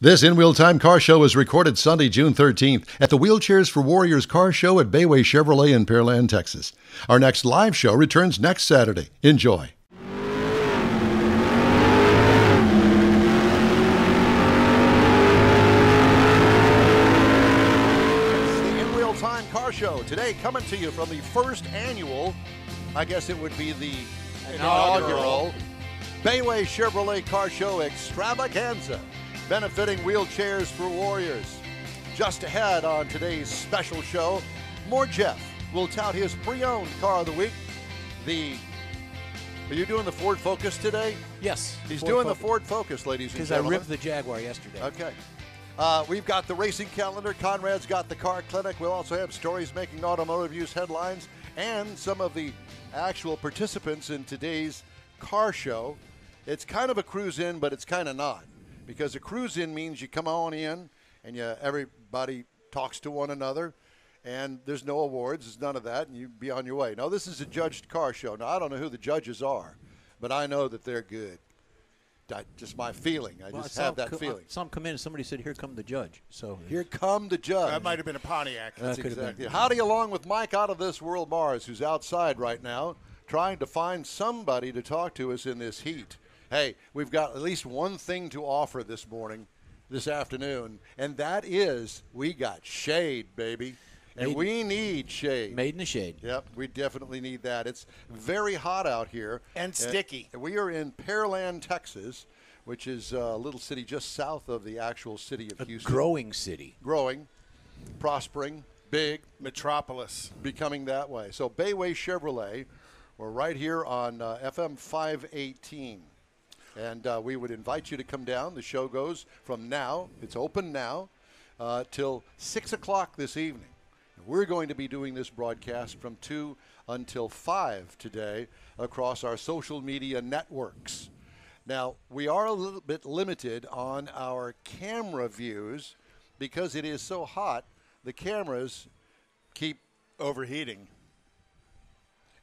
This In-Wheel Time Car Show is recorded Sunday, June 13th at the Wheelchairs for Warriors Car Show at Bayway Chevrolet in Pearland, Texas. Our next live show returns next Saturday. Enjoy. It's the In-Wheel Time Car Show. Today coming to you from the first annual, I guess it would be the inaugural Bayway Chevrolet Car Show Extravaganza, benefiting Wheelchairs for Warriors. Just ahead on today's special show, more Jeff will tout his pre-owned car of the week. Are you doing the Ford Focus today? Yes. He's doing the Ford Focus, ladies and gentlemen. Because I ripped the Jaguar yesterday. Okay. We've got the racing calendar. Conrad's got the car clinic. We'll also have stories making automotive news headlines and some of the actual participants in today's car show. It's kind of a cruise in, but it's kind of not. Because a cruise in means you come on in and everybody talks to one another, and there's no awards, there's none of that, and you be on your way. Now, this is a judged car show. Now, I don't know who the judges are, but I know that they're good. Just my feeling. I just have that feeling. Some come in and somebody said, "Here come the judge." So here come the judge. That might have been a Pontiac. That's exactly it. Howdy, along with Mike Out of This World Mars, who's outside right now trying to find somebody to talk to us in this heat. Hey, we've got at least one thing to offer this afternoon, and that is we got shade, baby. And we need shade. Made in the shade. Yep, we definitely need that. It's very hot out here. And sticky. We are in Pearland, Texas, which is a little city just south of the actual city of Houston. Growing city. Growing, prospering, big. Metropolis. Becoming that way. So Bayway Chevrolet, we're right here on FM 518. And we would invite you to come down. The show goes from now, it's open now, till 6 o'clock this evening. We're going to be doing this broadcast from 2 until 5 today across our social media networks. Now, we are a little bit limited on our camera views because it is so hot, the cameras keep overheating.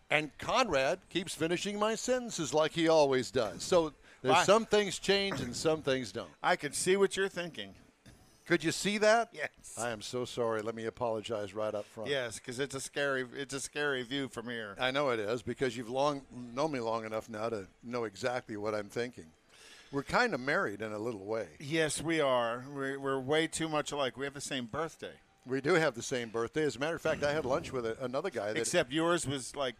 And Conrad keeps finishing my sentences like he always does. So there's some things change and some things don't. I can see what you're thinking. Could you see that? Yes. I am so sorry. Let me apologize right up front. Yes, because it's a scary view from here. I know it is because you've known me long enough now to know exactly what I'm thinking. We're kind of married in a little way. Yes, we are. We're way too much alike. We have the same birthday. We do have the same birthday. As a matter of fact, I had lunch with another guy. Except yours was like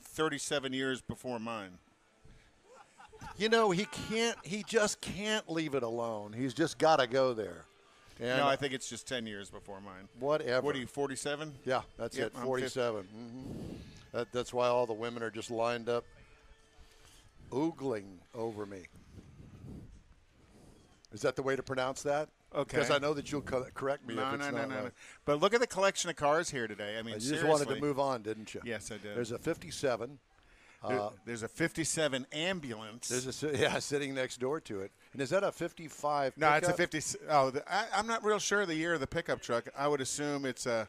37 years before mine. You know, he just can't leave it alone. He's just got to go there. And no, I think it's just 10 years before mine. Whatever. What are you, 47? Yeah, that's it, 47. Mm-hmm. That's why all the women are just lined up, oogling over me. Is that the way to pronounce that? Okay. Because I know that you'll correct me if it's not right. No. But look at the collection of cars here today. I mean, you just wanted to move on, didn't you? Yes, I did. There's a 57. There's a 57 ambulance. There's sitting next door to it. And is that a 55 No, pickup? it's a 50. I'm not real sure of the year of the pickup truck. I would assume it's a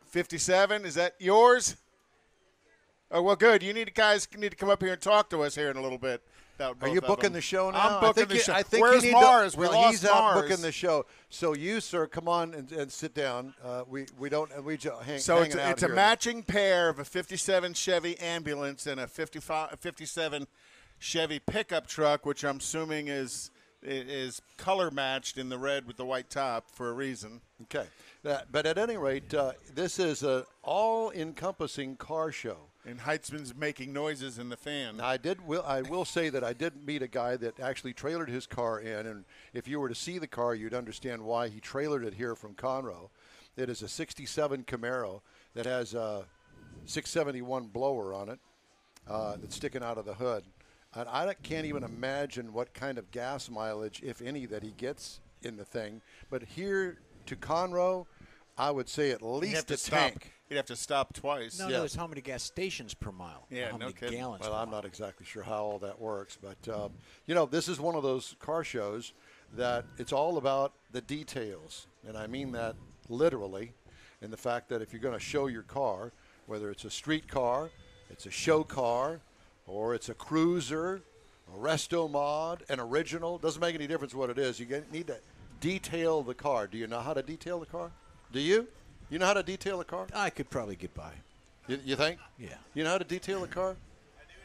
57. Is that yours? Oh, well, good. You guys need to come up here and talk to us here in a sit bit. Are you booking the show now? I'm booking the show. I think Where's you Mars? Well, he's out booking the show. So you, sir, come on and sit down. We don't. We just hang. So it's a matching pair of a 57 Chevy ambulance and a 57 Chevy pickup truck, which I'm assuming is color matched in the red with the white top for a reason. Okay. But at any rate, this is an all-encompassing car show. And Heitzman's making noises in the fan. I will say that I did meet a guy that actually trailered his car in, and if you were to see the car, you'd understand why he trailered it here from Conroe. It is a 67 Camaro that has a 671 blower on it that's sticking out of the hood. And I can't even imagine what kind of gas mileage, if any, that he gets in the thing. But here to Conroe, I would say at least a tank. You'd have to stop twice. No, it's how many gas stations per mile. Yeah, how many gallons Well, per I'm mile. not exactly sure how all that works. But, this is one of those car shows that it's all about the details. And I mean that literally in the fact that if you're going to show your car, whether it's a street car, it's a show car, or it's a cruiser, a resto mod, an original. Doesn't make any difference what it is. You need to detail the car. Do you know how to detail the car? Do you? You know how to detail a car? I could probably get by. You think? Yeah. You know how to detail a car?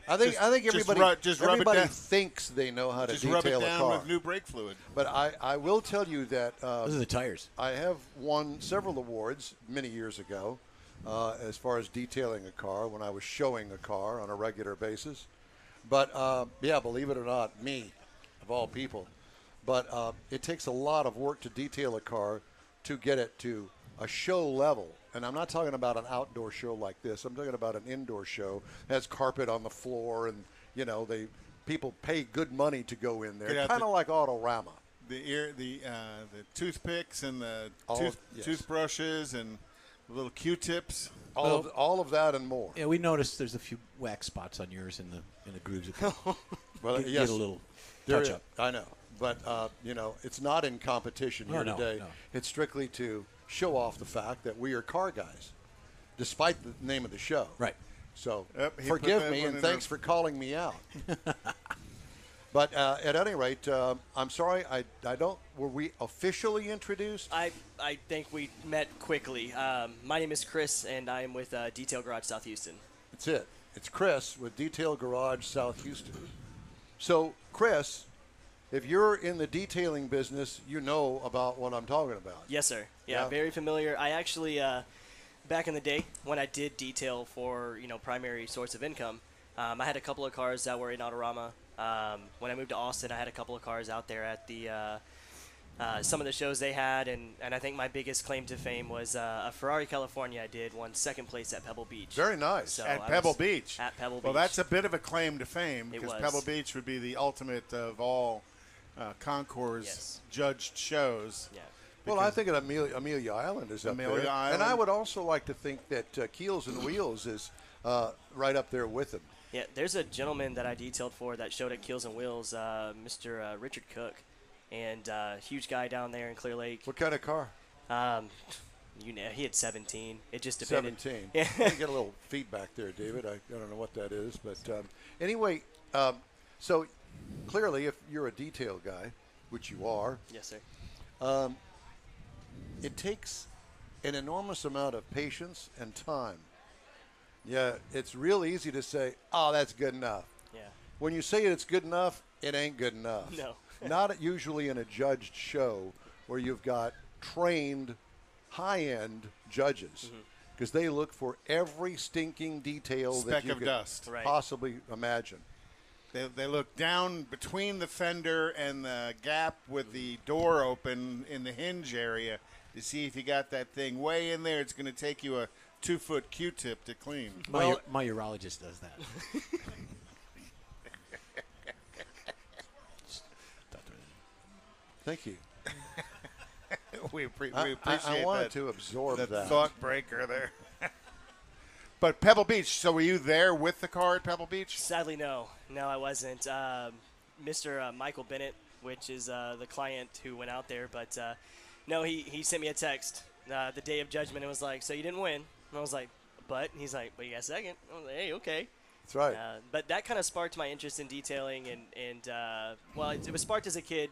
I think everybody rub it down. thinks they know how to Just detail rub it a down car. with new brake fluid. But I will tell you that Those are the tires. I have won several awards many years ago as far as detailing a car when I was showing a car on a regular basis. But, yeah, believe it or not, me, of all people. But it takes a lot of work to detail a car to get it to a show level. And I'm not talking about an outdoor show like this. I'm talking about an indoor show. It has carpet on the floor, and, you know, people pay good money to go in there. Kind of like Autorama. The toothpicks and the Yes. toothbrushes and the little Q-tips. All of that and more. Yeah, we noticed there's a few wax spots on yours in the grooves. Well, Get yes, a little there touch is. up. I know. But, you know, it's not in competition here No, today. no. It's strictly to show off the fact that we are car guys, despite the name of the show. Right. So Yep, he forgive put that me, one and in thanks for calling me out. But at any rate, I'm sorry, I don't. Were we officially introduced? I think we met quickly. My name is Chris, and I am with Detail Garage South Houston. That's it. It's Chris with Detail Garage South Houston. So, Chris, if you're in the detailing business, you know about what I'm talking about. Yes, sir. Yeah, very familiar. I actually, back in the day when I did detail for primary source of income, I had a couple of cars that were in Autorama. When I moved to Austin, I had a couple of cars out there at the some of the shows they had, and I think my biggest claim to fame was a Ferrari California I did, won second place at Pebble Beach. Very nice. So At I Pebble was Beach. At Pebble Beach. Well, that's a bit of a claim to fame It because was. Pebble Beach would be the ultimate of all concours Yes. judged shows. Yeah. Well, I think Amelia Island is up Amelia there. Island. And I would also like to think that Keels and Wheels is right up there with them. Yeah, there's a gentleman that I detailed for that showed at Keels and Wheels, Mr. Richard Cook, and huge guy down there in Clear Lake. What kind of car? He had 17. It just depended. 17. Yeah. I get a little feedback there, David. I don't know what that is. But anyway, so clearly if you're a detail guy, which you are, Yes, sir. it takes an enormous amount of patience and time. Yeah, it's real easy to say, oh, that's good enough. Yeah. When you say it's good enough, it ain't good enough. No. Not usually in a judged show where you've got trained, high-end judges, because they look for every stinking detail that Speck you of could dust. Right. possibly imagine. They look down between the fender and the gap with the door open in the hinge area to see if you got that thing way in there. It's going to take you a 2-foot Q-tip to clean. My urologist does that. Thank you. we appreciate I wanted that, to absorb that. thought breaker there. But Pebble Beach, so were you there with the car at Pebble Beach? Sadly, no. No, I wasn't. Mr. Michael Bennett, which is the client who went out there, but no, he sent me a text the day of judgment and was like, so you didn't win. And I was like, but? And he's like, but you got second. I was like, hey, okay. That's right. But that kind of sparked my interest in detailing, and it was sparked as a kid,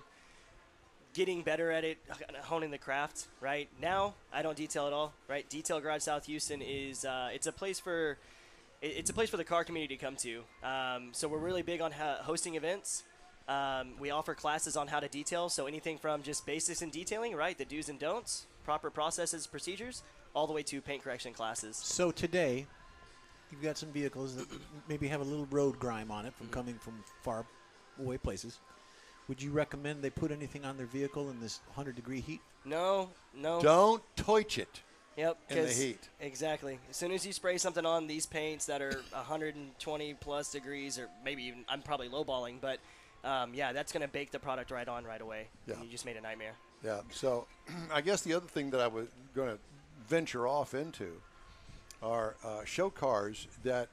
getting better at it, honing the craft. Right now, I don't detail at all. Right, Detail Garage South Houston is it's a place for the car community to come to. So we're really big on hosting events. We offer classes on how to detail. So anything from just basics in detailing, right, the do's and don'ts, proper processes, procedures, all the way to paint correction classes. So today, you've got some vehicles that maybe have a little road grime on it from coming from far away places. Would you recommend they put anything on their vehicle in this 100-degree heat? No. Don't touch it. Yep. in the 'cause- heat. Exactly. As soon as you spray something on these paints that are 120 plus degrees, or maybe even, I'm probably lowballing, but that's going to bake the product right on right away. Yeah. And you just made a nightmare. Yeah. So I guess the other thing that I was going to venture off into are show cars that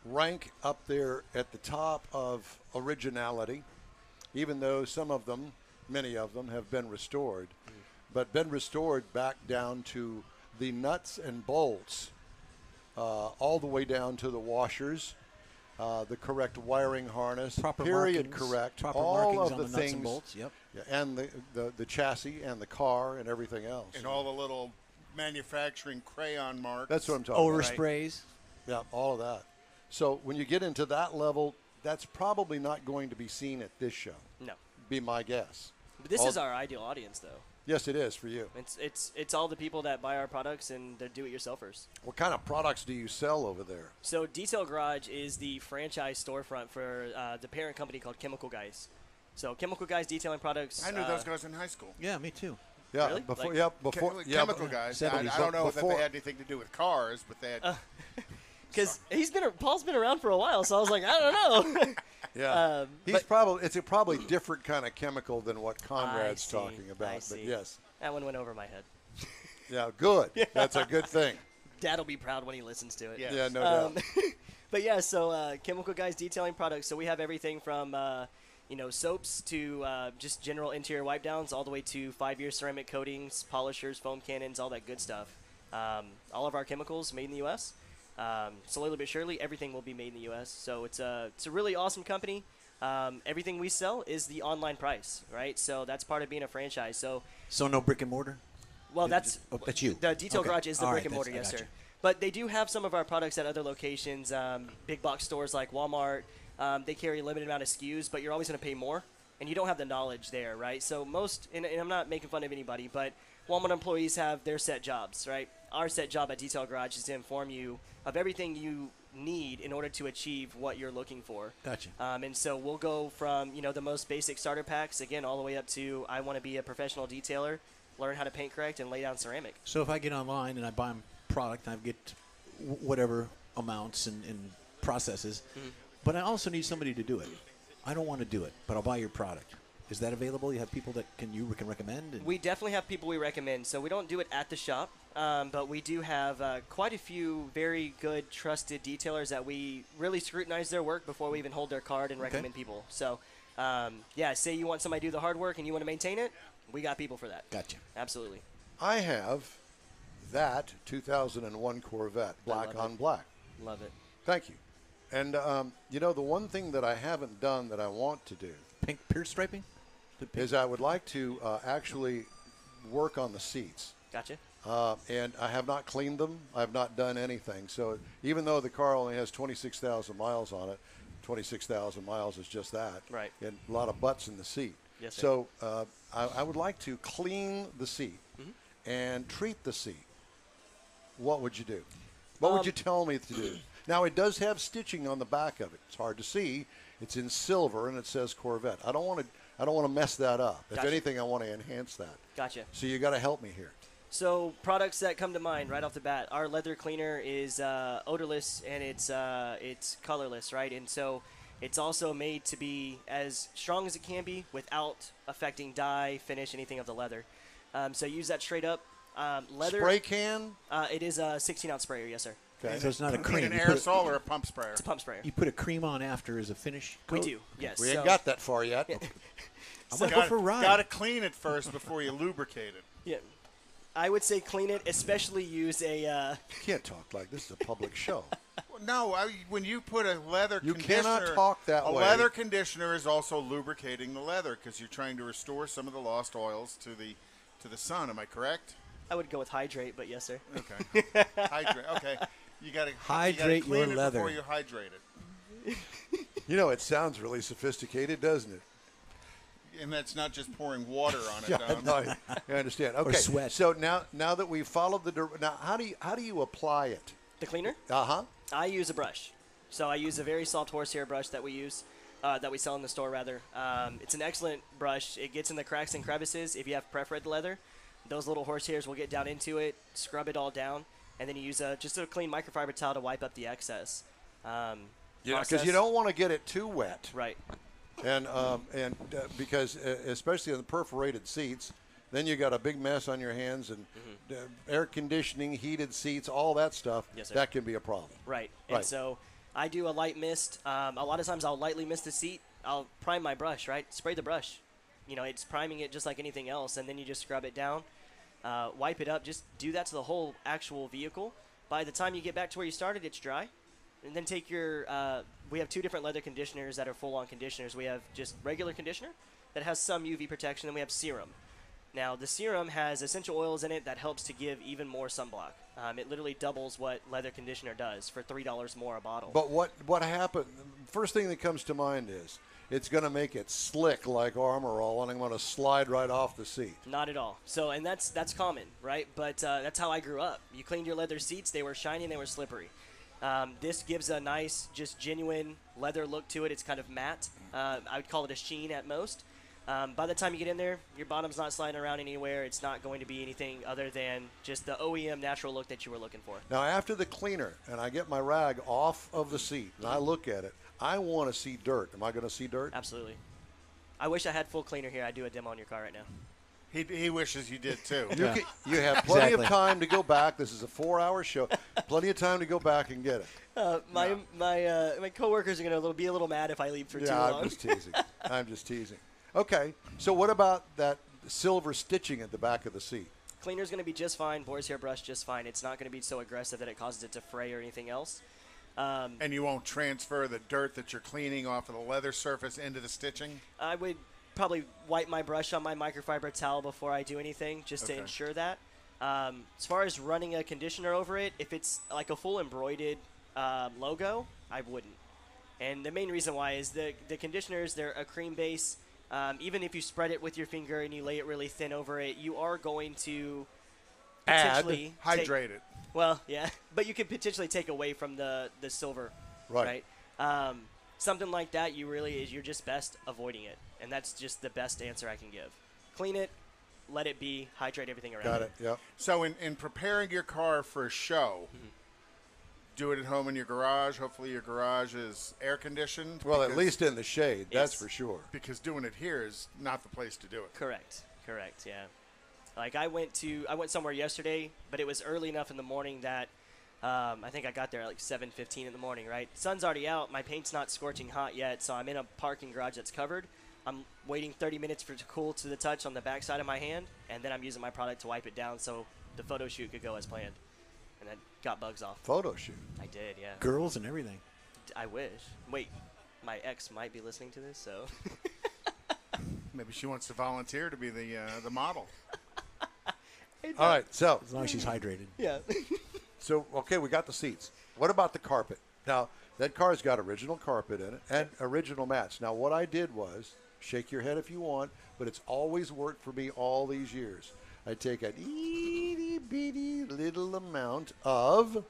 rank up there at the top of originality, even though many of them have been restored, but been restored back down to the nuts and bolts, all the way down to the washers. the correct wiring harness, Proper period markings, correct, proper all markings of on the the nuts things, and bolts. Yep. yeah, and the chassis and the car and everything else. And all the little manufacturing crayon marks. That's what I'm talking about. Oversprays. Yeah, all of that. So when you get into that level, that's probably not going to be seen at this show. No. Be my guess. But this is our ideal audience, though. Yes, it is for you. It's all the people that buy our products and they're do-it-yourselfers. What kind of products do you sell over there? So Detail Garage is the franchise storefront for the parent company called Chemical Guys. So Chemical Guys detailing products. I knew those guys in high school. Yeah, me too. Yeah, Really? before, Like- Chemical guys. I don't know if they had anything to do with cars, but they had. Because Paul's been around for a while, so I was like, I don't know. Yeah, but- it's a probably different kind of chemical than what Conrad's see, talking about. I But see. yes, That one went over my head. yeah, good. That's a good thing. Dad'll be proud when he listens to it. Yeah. Yeah, no doubt. But yeah, so Chemical Guys detailing products. So we have everything from soaps to just general interior wipe downs, all the way to 5-year ceramic coatings, polishers, foam cannons, all that good stuff. All of our chemicals made in the U.S. Slowly but surely, everything will be made in the U.S. So it's a really awesome company. Everything we sell is the online price, right? So that's part of being a franchise. So no brick and mortar. well, that's you. The Detail Okay. Garage is the All brick right, and mortar, that's- yes, I sir. gotcha. But they do have some of our products at other locations, big box stores like Walmart. They carry a limited amount of SKUs, but you're always going to pay more, and you don't have the knowledge there, right? So and I'm not making fun of anybody, but Walmart employees have their set jobs, right? Our set job at Detail Garage is to inform you of everything you need in order to achieve what you're looking for. Gotcha. And so we'll go from, the most basic starter packs, again, all the way up to I want to be a professional detailer, learn how to paint correct, and lay down ceramic. So if I get online and I buy a product, I get whatever amounts and processes, but I also need somebody to do it. I don't want to do it, but I'll buy your product. Is that available? You have people that you can recommend? And We definitely have people we recommend. So we don't do it at the shop, but we do have quite a few very good, trusted detailers that we really scrutinize their work before we even hold their card and recommend people. So, say you want somebody to do the hard work and you want to maintain it, we got people for that. Gotcha. Absolutely. I have that 2001 Corvette, black love on it. black. Love it. Thank you. And, the one thing that I haven't done that I want to do Pink pierce striping? is I would like to actually work on the seats. Gotcha. And I have not cleaned them. I have not done anything. So even though the car only has 26,000 miles on it, 26,000 miles is just that. Right. And a lot of butts in the seat. Yes, sir. So I would like to clean the seat and treat the seat. What would you do? What would you tell me to do? Now, it does have stitching on the back of it. It's hard to see. It's in silver, and it says Corvette. I don't want to mess that up. If Gotcha. anything, I want to enhance that. Gotcha. So you got to help me here. So products that come to mind right off the bat, our leather cleaner is odorless and it's colorless, right? And so it's also made to be as strong as it can be without affecting dye, finish, anything of the leather. So use that straight up. Leather. Spray can? It is a 16-ounce sprayer, yes, sir. Okay. So it's not a Need cream. an You put, aerosol or a pump sprayer? It's a pump sprayer. you put a cream on after as a finish We coat? do, yes. We ain't So- got that far yet. I'm going to go for a ride. Got to clean it first before you lubricate it. Yeah. I would say clean it, especially use a. You can't talk like this is a public show. Well, no, when you put a leather You conditioner, cannot talk that a way. leather conditioner is also lubricating the leather because you're trying to restore some of the lost oils to the sun. Am I correct? I would go with hydrate, but yes, sir. Okay. Hydrate. Okay. You got to Hydrate clean your it leather. before you hydrate it. It sounds really sophisticated, doesn't it? And that's not just pouring water on it. Yeah, Don. no, I understand. Okay, sweat. so now that we've followed now how do you apply it? The cleaner? Uh-huh. I use a brush. So I use a very soft horsehair brush that we use, that we sell in the store, rather. It's an excellent brush. It gets in the cracks and crevices. If you have pref-red leather, those little horsehairs will get down into it, scrub it all down, and then you use just a clean microfiber towel to wipe up the excess. Because you don't want to get it too wet. Right. And because especially on the perforated seats, then you got a big mess on your hands and air conditioning, heated seats, all that stuff. Yes, sir. That can be a problem. Right. And so I do a light mist. A lot of times I'll lightly mist the seat. I'll prime my brush, right? Spray the brush. It's priming it just like anything else, and then you just scrub it down, wipe it up. Just do that to the whole actual vehicle. By the time you get back to where you started, it's dry. And then take your we have 2 different leather conditioners that are full-on conditioners. We have just regular conditioner that has some UV protection, and we have serum. Now, the serum has essential oils in it that helps to give even more sunblock. It literally doubles what leather conditioner does for $3 more a bottle. But what happened? First thing that comes to mind is it's going to make it slick like Armor All, and I'm going to slide right off the seat. Not at all. So, and that's common, right? But that's how I grew up. You cleaned your leather seats; they were shiny and they were slippery. This gives a nice, just genuine leather look to it. It's kind of matte. I would call it a sheen at most. By the time you get in there, your bottom's not sliding around anywhere. It's not going to be anything other than just the OEM natural look that you were looking for. Now, after the cleaner, and I get my rag off of the seat, and I look at it, I want to see dirt. Am I going to see dirt? Absolutely. I wish I had full cleaner here. I'd do a demo on your car right now. He wishes you did too. You have plenty of time to go back. This is a 4-hour show. Plenty of time to go back and get it. My coworkers are going to be a little mad if I leave for too long. I'm just teasing. I'm just teasing. Okay, so what about that silver stitching at the back of the seat? Cleaner's going to be just fine. Boar's hair brush just fine. It's not going to be so aggressive that it causes it to fray or anything else. And you won't transfer the dirt that you're cleaning off of the leather surface into the stitching? I would probably wipe my brush on my microfiber towel before I do anything, just to ensure that. As far as running a conditioner over it, if it's like a full embroidered logo, I wouldn't. And the main reason why is the conditioners, they're a cream base. Even if you spread it with your finger and you lay it really thin over it, you are going to potentially hydrate it. Well, yeah, but you can potentially take away from the silver, right? Something like that, you're just best avoiding it, and that's just the best answer I can give. Clean it, let it be, hydrate everything around it. Got it. Yep. So in preparing your car for a show. Do it at home in your garage. Hopefully your garage is air conditioned. Well, at least in the shade, that's for sure. Because doing it here is not the place to do it. Correct, yeah. Like I went somewhere yesterday, but it was early enough in the morning that I think I got there at like 7:15 in the morning, right? Sun's already out, my paint's not scorching hot yet, so I'm in a parking garage that's covered. I'm waiting 30 minutes for it to cool to the touch on the back side of my hand, and then I'm using my product to wipe it down so the photo shoot could go as planned. And then got bugs off. Photo shoot. I did, yeah. Girls and everything. I wish. Wait, my ex might be listening to this, so. Maybe she wants to volunteer to be the model. All right, so. As long as she's hydrated. Yeah. So, okay, we got the seats. What about the carpet? Now, that car's got original carpet in it and original mats. Now, what I did was, shake your head if you want, but it's always worked for me all these years. I take an itty-bitty little amount of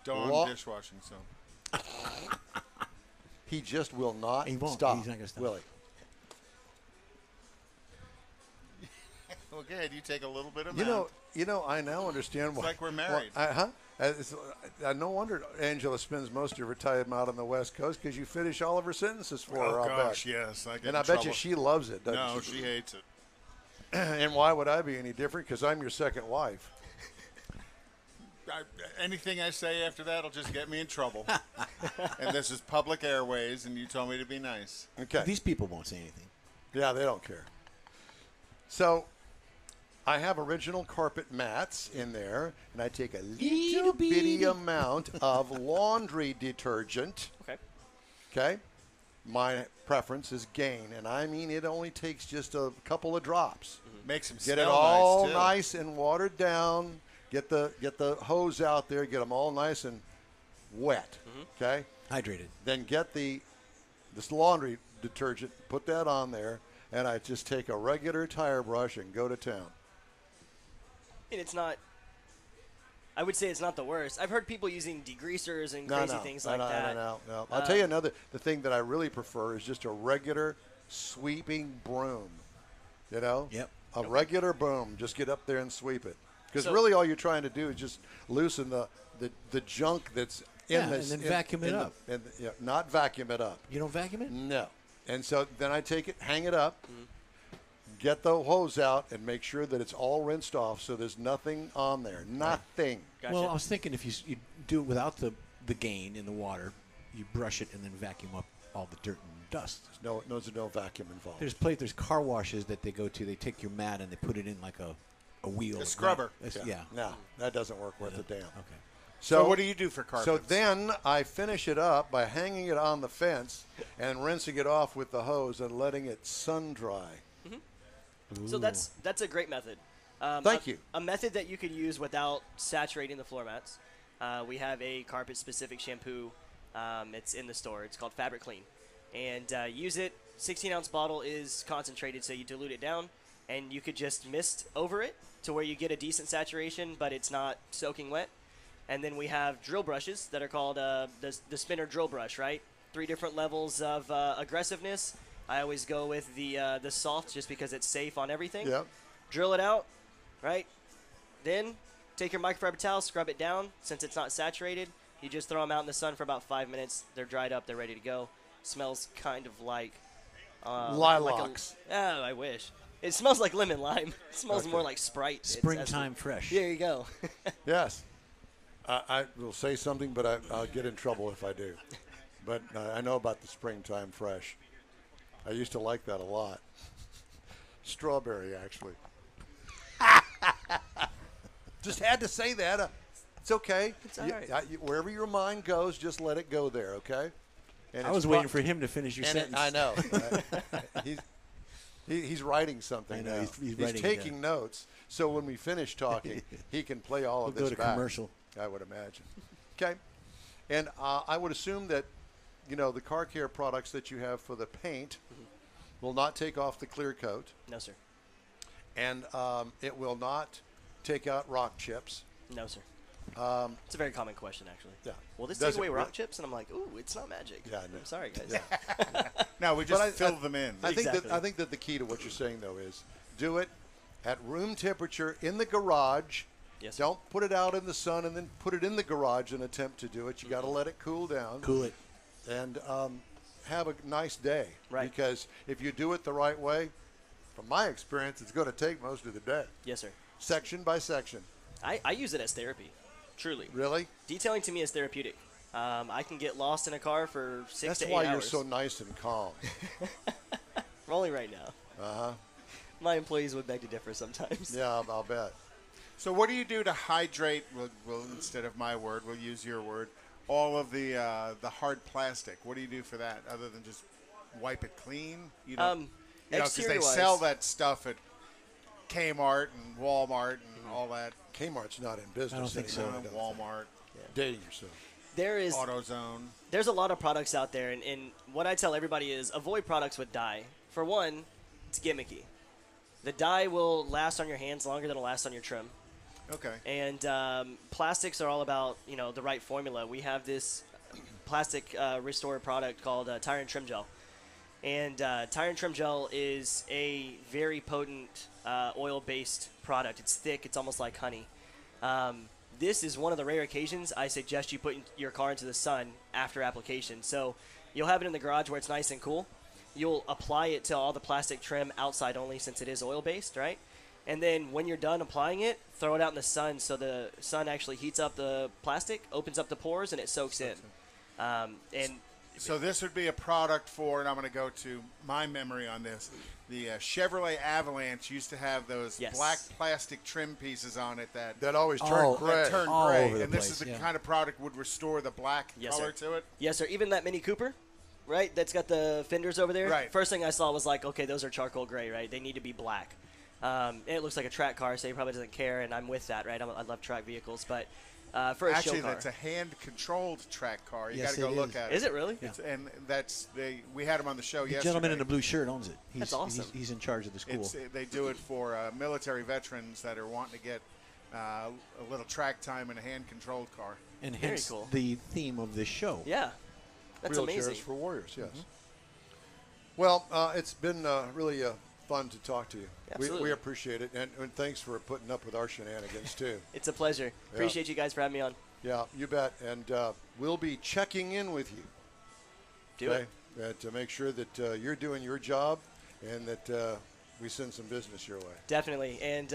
Dawn dishwashing soap. He just will not He won't. stop, He's not gonna stop. will he? Well, good. You take a little bit of You know, I now understand why. It's like we're married. No wonder Angela spends most of her time out on the West Coast because you finish all of her sentences for her. Oh, I gosh, bet. yes. And I bet you she loves it, doesn't No, she? she hates it. And why would I be any different? Because I'm your second wife. Anything I say after that will just get me in trouble. And this is public airways, and you told me to be nice. Okay. These people won't say anything. Yeah, they don't care. So I have original carpet mats in there, and I take a little bitty amount of laundry detergent. Okay. My preference is Gain, and I mean it only takes just a couple of drops. Makes them Get smell it all nice, too. nice and watered down. Get the hose out there. Get them all nice and wet. Okay. Hydrated. Then get this laundry detergent. Put that on there, and I just take a regular tire brush and go to town. And it's not. I would say it's not the worst. I've heard people using degreasers and crazy things like that. No. I'll tell you the thing that I really prefer is just a regular sweeping broom. You know? Yep. A regular broom. Just get up there and sweep it. Because really all you're trying to do is just loosen the junk that's in this. And then vacuum it up. Not vacuum it up. You don't vacuum it? No. And so then I take it, hang it up, get the hose out, and make sure that it's all rinsed off so there's nothing on there. Nothing. Gotcha. Well, I was thinking if you do it without the Gain in the water, you brush it and then vacuum up all the dirt and dust. There's no vacuum involved. There's car washes that they go to. They take your mat and they put it in like a wheel. A scrubber. Yeah. No, that doesn't work worth a damn. Okay. So what do you do for carpets? So then I finish it up by hanging it on the fence and rinsing it off with the hose and letting it sun dry. So that's a great method. Thank you. A method that you could use without saturating the floor mats. We have a carpet-specific shampoo. It's in the store. It's called Fabric Clean. And use it. 16-ounce bottle is concentrated, so you dilute it down. And you could just mist over it to where you get a decent saturation, but it's not soaking wet. And then we have drill brushes that are called the spinner drill brush, right? 3 different levels of aggressiveness. I always go with the soft just because it's safe on everything. Yep. Drill it out, right? Then take your microfiber towel, scrub it down. Since it's not saturated, you just throw them out in the sun for about 5 minutes. They're dried up. They're ready to go. Smells kind of like lilacs. I wish. It smells like lemon lime. It smells more like Sprite. Springtime fresh. There you go. Yes. I will say something, but I'll get in trouble if I do. But I know about the springtime fresh. I used to like that a lot. Strawberry, actually. Just had to say that. It's okay. It's all right. Wherever your mind goes, just let it go there, okay? And I was waiting for him to finish your sentence. I know. He's writing something I know, now. he's He's writing it taking down. notes, so when we finish talking, he can play all of We'll this go to back. commercial. I would imagine. Okay. And I would assume that, the car care products that you have for the paint will not take off the clear coat. No, sir. And it will not take out rock chips. No, sir. It's a very common question, actually. Yeah. Will this Does take away it rock re- chips? And I'm like, ooh, it's not magic. Yeah, I know. I'm sorry, guys. Yeah. No, we just But fill them in. I think Exactly. I think that the key to what you're saying, though, is do it at room temperature in the garage. Yes, sir. Don't put it out in the sun and then put it in the garage and attempt to do it. You got to let it cool down. Cool it. And have a nice day. Right. Because if you do it the right way, from my experience, it's going to take most of the day. Yes, sir. Section by section. I use it as therapy, truly. Really? Detailing to me is therapeutic. I can get lost in a car for 6 That's to 8 why hours. you're so nice and calm. I'm only right now. Uh-huh. My employees would beg to differ sometimes. Yeah, I'll bet. So what do you do to hydrate? We'll instead of my word, we'll use your word. All of the hard plastic. What do you do for that other than just wipe it clean? Because they Exterior-wise- sell that stuff at Kmart and Walmart and all that. Kmart's not in business I don't think so. anymore. I don't think. Walmart, Dating yourself. There is AutoZone. there's a lot of products out there, and what I tell everybody is avoid products with dye. For one, it's gimmicky. The dye will last on your hands longer than it'll last on your trim. Okay. And plastics are all about, the right formula. We have this plastic restored product called Tire and Trim Gel. And Tire and Trim Gel is a very potent oil-based product. It's thick. It's almost like honey. This is one of the rare occasions I suggest you put your car into the sun after application. So you'll have it in the garage where it's nice and cool. You'll apply it to all the plastic trim outside only since it is oil-based, right? And then when you're done applying it, throw it out in the sun so the sun actually heats up the plastic, opens up the pores, and it soaks in. And So this would be a product for, and I'm going to go to my memory on this. The Chevrolet Avalanche used to have those Yes. black plastic trim pieces on it that That always Oh, turned that gray. that turned All gray, over the and this place, is the yeah. kind of product would restore the black Yes, color sir. to it. yes, sir. Even that Mini Cooper, right? That's got the fenders over there. Right. First thing I saw was like, okay, those are charcoal gray, right? They need to be black. And it looks like a track car, so he probably doesn't care, and I'm with that, right? I love track vehicles, but for a Actually, show car, that's a hand-controlled track car. You Yes, got to go it look is. at it. is it really? Yeah. And we had him on the show The yesterday. gentleman in the blue shirt owns it. That's awesome. He's in charge of the school. They do it for military veterans that are wanting to get a little track time in a hand-controlled car. And Very hence cool. the theme of this show. Yeah, that's Wheelchairs amazing. for warriors, yes. Well, it's been really fun to talk to you. Absolutely. We appreciate it, and thanks for putting up with our shenanigans, too. It's a pleasure. Appreciate you guys for having me on. Yeah, you bet. And we'll be checking in with you. Do it. To make sure that you're doing your job and that we send some business your way. Definitely. And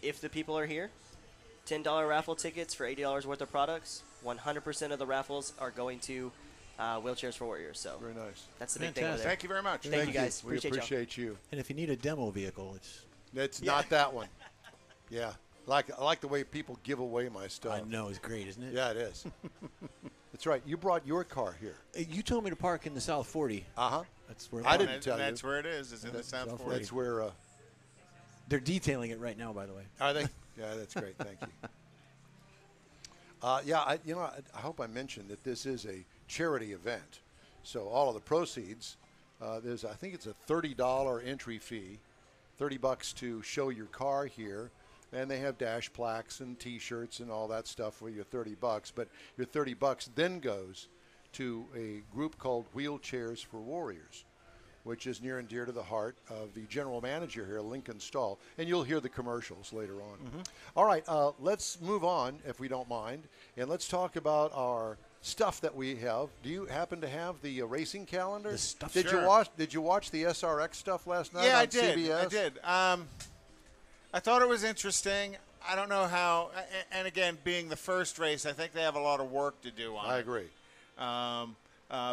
if the people are here, $10 raffle tickets for $80 worth of products. 100% of the raffles are going to Wheelchairs for Warriors. So Very nice. that's the big thing over Fantastic. there. Thank you very much. Thank you, guys. We Appreciate y'all. appreciate you. And if you need a demo vehicle, It's not that one. Yeah. I like the way people give away my stuff. I know, it's great, isn't it? Yeah, it is. That's right. You brought your car here. You told me to park in the South 40. Uh-huh. That's where I didn't tell you. That's where it is in the South 40. That's where. They're detailing it right now, by the way. Are they? Yeah, that's great. Thank you. I hope I mentioned that this is a charity event. So all of the proceeds, I think it's a $30 entry fee, $30 to show your car here. And they have dash plaques and T-shirts and all that stuff for your $30. But your $30 then goes to a group called Wheelchairs for Warriors, which is near and dear to the heart of the general manager here, Lincoln Stahl. And you'll hear the commercials later on. Mm-hmm. All right, let's move on, if we don't mind, and let's talk about our stuff that we have. Do you happen to have the racing calendar? The stuff. Did Sure. you watch the SRX stuff last night? Yeah, on I did. CBS? I did. I thought it was interesting. I don't know how. And again, being the first race, I think they have a lot of work to do on it. I agree.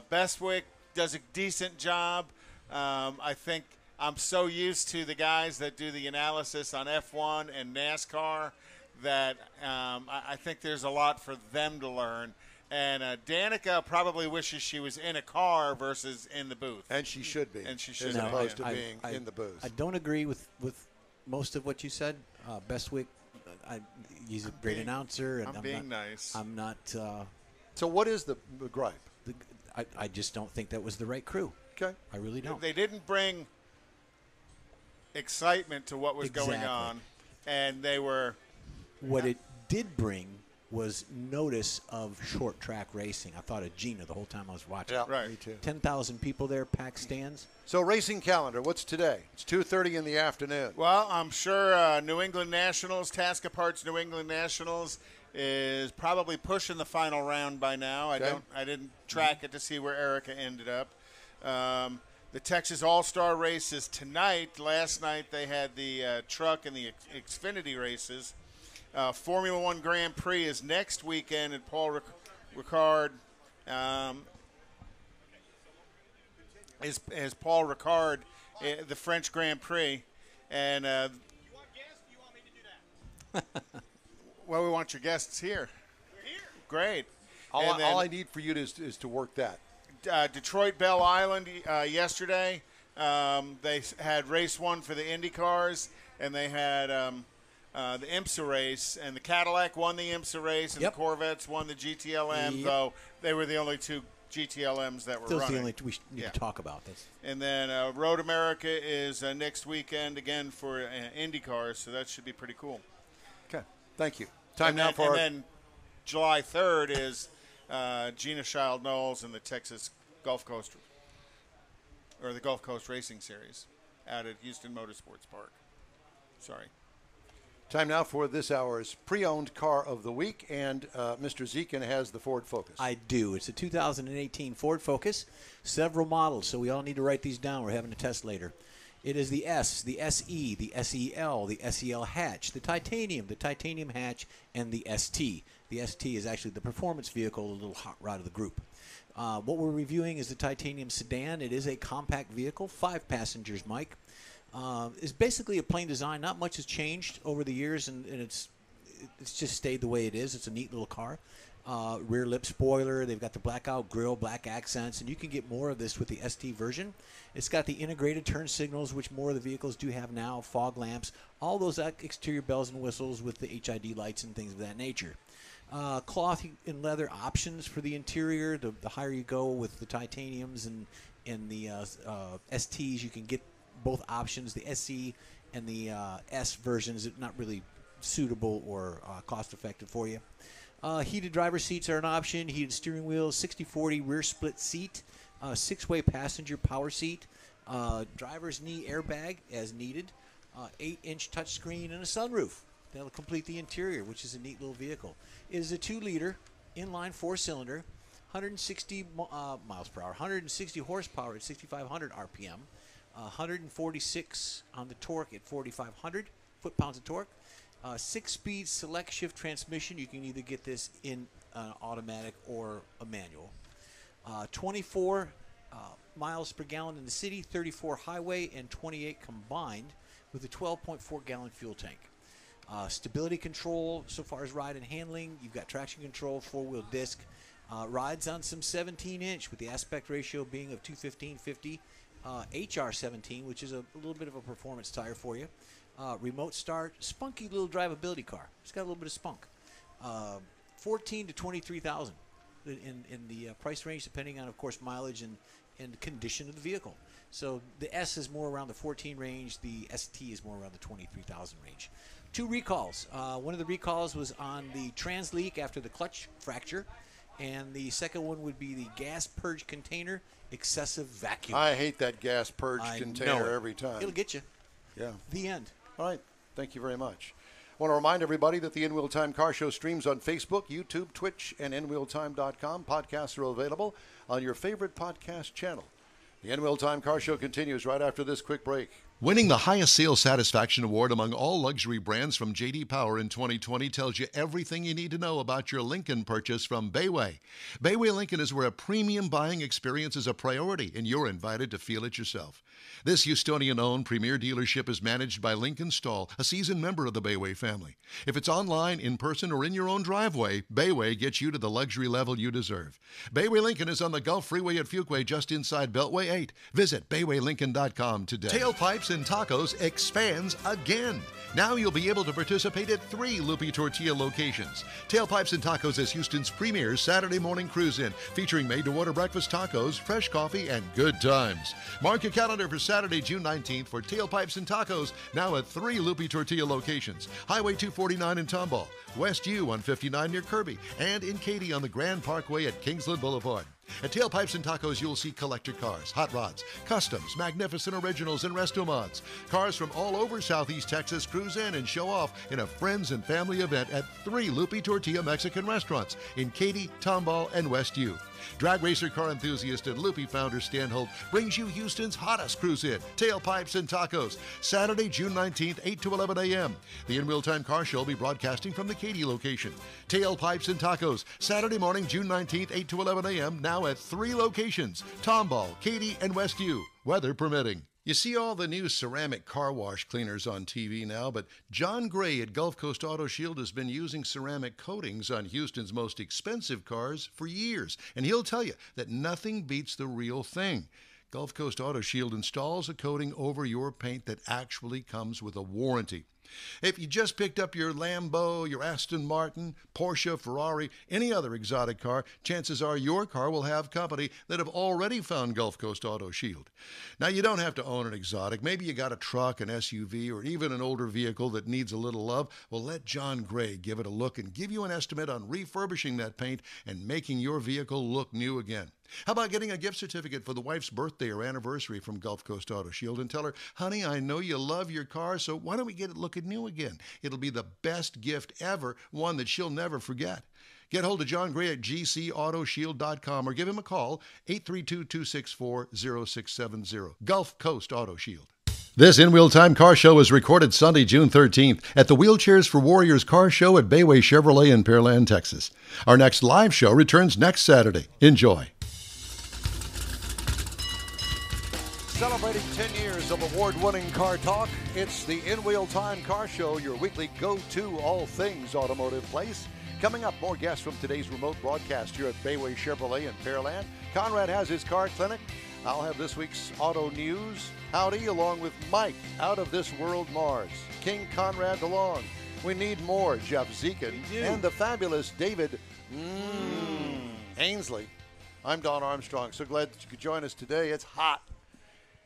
Bestwick does a decent job. I think I'm so used to the guys that do the analysis on F1 and NASCAR that I think there's a lot for them to learn. And Danica probably wishes she was in a car versus in the booth. And she should be. And she should as be. opposed to I- being I- in the booth. I don't agree with most of what you said. Bestwick, he's a great announcer. And I'm being nice. I'm not. So what is the gripe? I just don't think that was the right crew. Okay. I really don't. They didn't bring excitement to what was going Exactly. on, and they were. What it did bring was notice of short track racing. I thought of Gina the whole time I was watching. Yeah, Right. me too. 10,000 people there, packed stands. So racing calendar, what's today? It's 2:30 in the afternoon. Well, I'm sure New England Nationals, Tasca Parts New England Nationals, is probably pushing the final round by now. Okay. I didn't track it to see where Erica ended up. The Texas All-Star race is tonight. Last night they had the truck and the Xfinity races. Formula One Grand Prix is next weekend at Paul Ricard. Is Paul Ricard, the French Grand Prix, and well, we want your guests here. We're here. Great. All I need for you is to work that. Detroit Belle Island yesterday. They had race one for the Indy cars, and they had the IMSA race, and the Cadillac won the IMSA race, and Yep. the Corvettes won the GTLM, Yep. though they were the only two GTLMs that were Those are running. the only two we need Yeah. to talk about. That's, And then Road America is next weekend again for Indy cars, so that should be pretty cool. Okay. Thank you. Time and now then, for and then July 3rd is Gina Child Knowles and the Texas Gulf Coast, or the Gulf Coast Racing Series out at Houston Motorsports Park. Sorry. time now for this hour's pre-owned car of the week, and Mr. Zekin has the Ford Focus. I do. It's a 2018 Ford Focus, several models, so we all need to write these down. We're having a test later. It is the S, the SE, the SEL, the SEL hatch, the titanium hatch, and the ST. The ST is actually the performance vehicle, a little hot rod of the group. What we're reviewing is the titanium sedan. It is a compact vehicle, 5 passengers, Mike. It's basically a plain design. Not much has changed over the years, and it's just stayed the way it is. It's a neat little car. Rear lip spoiler. They've got the blackout grille, black accents, and you can get more of this with the ST version. It's got the integrated turn signals, which more of the vehicles do have now, fog lamps, all those exterior bells and whistles with the HID lights and things of that nature. Cloth and leather options for the interior. The higher you go with the titaniums and the STs, you can get both options. The SE and the S versions are not really suitable or cost-effective for you. Heated driver seats are an option. Heated steering wheel, 60/40 rear split seat, 6-way passenger power seat, driver's knee airbag as needed, 8-inch touchscreen, and a sunroof. That'll complete the interior, which is a neat little vehicle. It is a 2-liter inline 4-cylinder, 160 miles per hour, 160 horsepower at 6,500 RPM, 146 on the torque at 4,500 foot-pounds of torque. 6-speed select shift transmission. You can either get this in automatic or a manual. 24 miles per gallon in the city, 34 highway, and 28 combined with a 12.4-gallon fuel tank. Stability control, so far as ride and handling. You've got traction control, four-wheel disc. Rides on some 17-inch with the aspect ratio being of 215/50. HR17, which is a little bit of a performance tire for you. Remote start, spunky little drivability car. It's got a little bit of spunk. 14 to 23,000 in the price range, depending on, of course, mileage and condition of the vehicle. So the S is more around the 14 range. The ST is more around the 23,000 range. 2 recalls. One of the recalls was on the trans leak after the clutch fracture, and the second one would be the gas purge container excessive vacuum. I hate that gas purge container every time. It'll get you. Yeah. The end. All right. Thank you very much. I want to remind everybody that the In Wheel Time Car Show streams on Facebook, YouTube, Twitch, and InWheelTime.com. Podcasts are available on your favorite podcast channel. The In Wheel Time Car Show continues right after this quick break. Winning the highest sales satisfaction award among all luxury brands from J.D. Power in 2020 tells you everything you need to know about your Lincoln purchase from Bayway. Bayway Lincoln is where a premium buying experience is a priority, and you're invited to feel it yourself. This Houstonian-owned premier dealership is managed by Lincoln Stahl, a seasoned member of the Bayway family. If it's online, in person, or in your own driveway, Bayway gets you to the luxury level you deserve. Bayway Lincoln is on the Gulf Freeway at Fuquay, just inside Beltway 8. Visit BaywayLincoln.com today. Tailpipes and Tacos expands again. Now you'll be able to participate at 3 Loopy Tortilla locations. Tailpipes and Tacos is Houston's premier Saturday morning cruise-in, featuring made-to-order breakfast tacos, fresh coffee, and good times. Mark your calendar for Saturday, June 19th for Tailpipes and Tacos, now at 3 Loopy Tortilla locations. Highway 249 in Tomball, West U on 59 near Kirby, and in Katy on the Grand Parkway at Kingsland Boulevard. At Tailpipes and Tacos, you'll see collector cars, hot rods, customs, magnificent originals, and resto mods. Cars from all over Southeast Texas cruise in and show off in a friends and family event at 3 Loopy Tortilla Mexican restaurants in Katy, Tomball, and West U. Drag racer, car enthusiast, and Loopy founder Stan Holt brings you Houston's hottest cruise-in, Tailpipes and Tacos, Saturday, June 19th, 8 to 11 a.m. The In Wheel Time Car Show will be broadcasting from the Katy location. Tailpipes and Tacos, Saturday morning, June 19th, 8 to 11 a.m., now at 3 locations, Tomball, Katy, and West U, weather permitting. You see all the new ceramic car wash cleaners on TV now, but John Gray at Gulf Coast Auto Shield has been using ceramic coatings on Houston's most expensive cars for years, and he'll tell you that nothing beats the real thing. Gulf Coast Auto Shield installs a coating over your paint that actually comes with a warranty. If you just picked up your Lambo, your Aston Martin, Porsche, Ferrari, any other exotic car, chances are your car will have company that have already found Gulf Coast Auto Shield. Now, you don't have to own an exotic. Maybe you got a truck, an SUV, or even an older vehicle that needs a little love. Well, let John Gray give it a look and give you an estimate on refurbishing that paint and making your vehicle look new again. How about getting a gift certificate for the wife's birthday or anniversary from Gulf Coast Auto Shield and tell her, honey, I know you love your car, so why don't we get it looking new again? It'll be the best gift ever, one that she'll never forget. Get hold of John Gray at gcautoshield.com or give him a call, 832-264-0670. Gulf Coast Auto Shield. This In Wheel Time Car Show is recorded Sunday, June 13th at the Wheelchairs for Warriors Car Show at Bayway Chevrolet in Pearland, Texas. Our next live show returns next Saturday. Enjoy. Celebrating 10 years of award-winning car talk, it's the In Wheel Time Car Show, your weekly go-to all things automotive place. Coming up, more guests from today's remote broadcast here at Bayway Chevrolet in Pearland. Conrad has his car clinic. I'll have this week's auto news. Howdy, along with Mike, out of this world Mars. King Conrad DeLong. We need more Jeff Zekin. And the fabulous David Ainsley. I'm Don Armstrong. So glad that you could join us today. It's hot.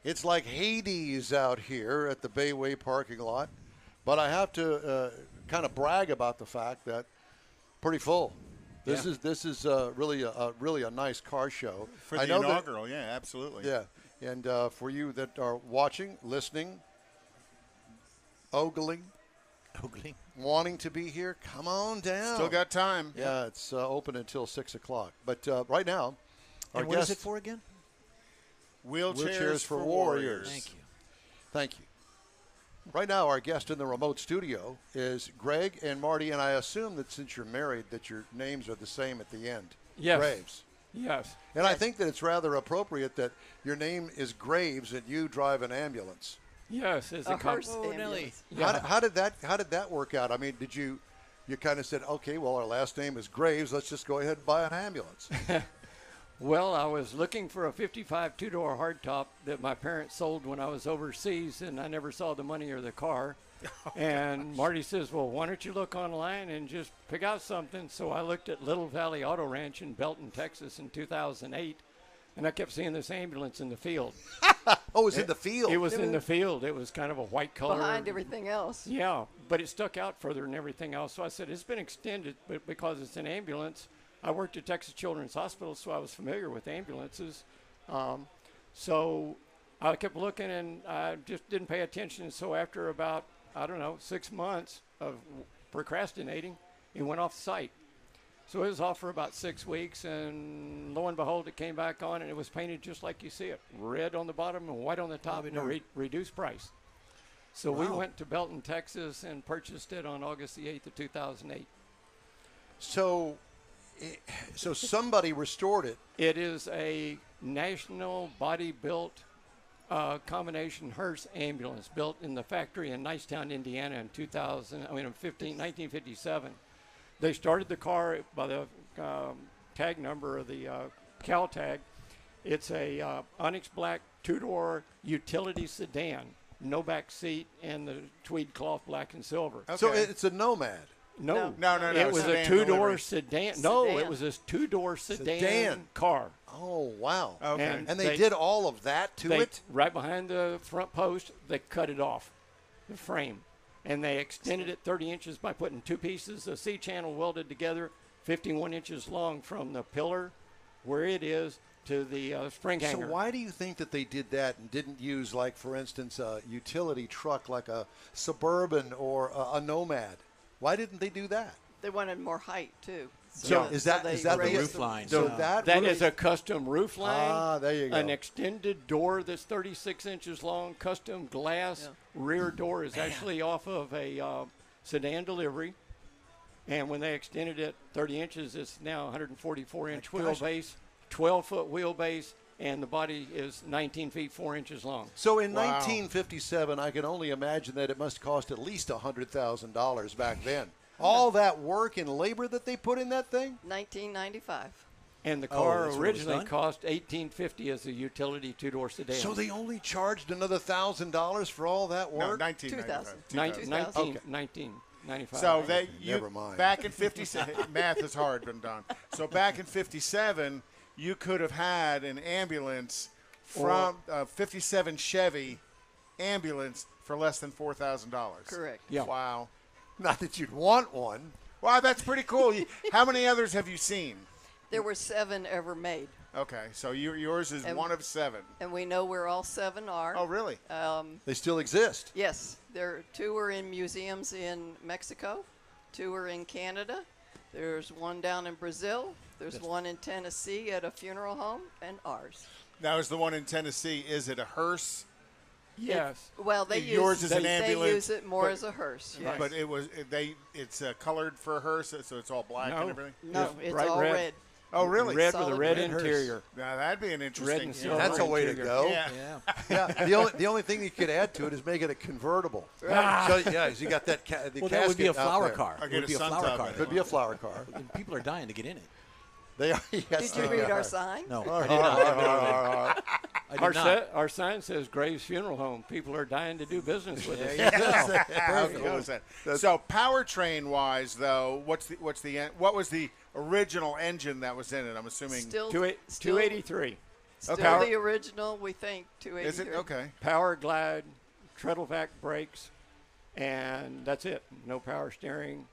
It's like Hades out here at the Bayway parking lot. But I have to kind of brag about the fact that pretty full. This is really a nice car show. For the inaugural, yeah, absolutely. Yeah, and for you that are watching, listening, ogling, wanting to be here, come on down. Still got time. Yeah, it's open until 6 o'clock. But right now, our and what is it for again? Wheelchairs for Warriors. Thank you. Thank you. Right now, our guest in the remote studio is Greg and Marty, and I assume that since you're married that your names are the same at the end. Yes. Graves. Yes. And I think that it's rather appropriate that your name is Graves and you drive an ambulance. Yes, as A a hearse Oh, Nelly. ambulance. Yeah. How did that work out? I mean, did you kind of said, okay, well, our last name is Graves. Let's just go ahead and buy an ambulance. Well, I was looking for a 55 two-door hardtop that my parents sold when I was overseas, and I never saw the money or the car. And Marty says, well, why don't you look online and just pick out something? So I looked at Little Valley Auto Ranch in Belton, Texas in 2008, and I kept seeing this ambulance in the field. Oh, it was in the field. It was in the field. It was kind of a white color. Behind everything else. Yeah, but it stuck out further than everything else. So I said, it's been extended, but because it's an ambulance, I worked at Texas Children's Hospital, so I was familiar with ambulances. So I kept looking, and I just didn't pay attention. So after about, 6 months of procrastinating, it went off the site. So it was off for about 6 weeks, and lo and behold, it came back on, and it was painted just like you see it, red on the bottom and white on the top, and a reduced price. So we went to Belton, Texas, and purchased it on August the 8th of 2008. So somebody restored it. It is a national body-built combination hearse ambulance built in the factory in Nicetown, Indiana in 1957. They started the car by the tag number of the Cal tag. It's a onyx black two-door utility sedan, no back seat, and the tweed cloth black and silver. Okay. So it's a Nomad. No. No. It was a Sedan two-door delivery. sedan. No, Sedan. it was a two-door sedan, Sedan. car. Oh, wow. Okay. And they did all of that to it? Right behind the front post, they cut it off, the frame. And they extended it 30 inches by putting two pieces of C-channel welded together, 51 inches long from the pillar where it is to the spring So hanger. why do you think that they did that and didn't use, like, for instance, a utility truck like a Suburban or a Nomad? Why didn't they do that? They wanted more height, too. So Yeah. is that they is that the raised roof line? So Yeah. That roof- is a custom roof line. Ah, there you go. An extended door that's 36 inches long, custom glass. Yeah. Rear door is actually off of a sedan delivery. And when they extended it 30 inches, it's now 144-inch wheelbase, 12-foot wheelbase, and the body is 19 feet 4 inches long. So in Wow. 1957, I can only imagine that it must cost at least $100,000 back then. All that work and labor that they put in that thing? 1995. And the Oh, car that's what it was originally done? cost $1850 as a utility two-door sedan. So they only charged another $1,000 for all that No, work? 1995. 2000. 1995. So they Never mind. back in 57. Math is hard, but Don. So back in 57, you could have had an ambulance from a 57 Chevy ambulance for less than $4,000. Correct. Yeah. Wow. Not that you'd want one. Wow, that's pretty cool. How many others have you seen? There were 7 ever made, Okay, so yours is And- one of 7. and we know where all 7 are. Oh, really? They still exist. Yes, 2 are in museums in Mexico, 2 are in Canada. There's 1 down in Brazil. There's 1 in Tennessee at a funeral home, and ours. Now, is the one in Tennessee, is it a hearse? Yes. Well, they Yours use is an they ambulance, use it more but- as a hearse. Yes. But it's colored for a hearse, so it's all black No. and everything? No, it's bright all red. red. Oh, really? Red with a Solid red red hearse. interior. Now, that'd be an interesting. and silver. That's a way to interior. go. Yeah. Yeah. Yeah. The only thing you could add to it is make it a convertible. Ah. So, yeah, so you got that the Well, that would be a casket out flower there. car. Or It get would a be a sun flower tub car. in it. Could be a flower car. And people are dying to get in it. They are. Yes, Did you they read are. our sign? No, All I right, did not. all right, all right. I did not. Our sign says Graves Funeral Home. People are dying to do business with us. How cool is that? So powertrain wise, though, what was the original engine that was in it? I'm assuming. Still 283. Still Okay. the original, we think, 283. Is it okay? Power glide, treadle vac brakes, and that's it. No power steering.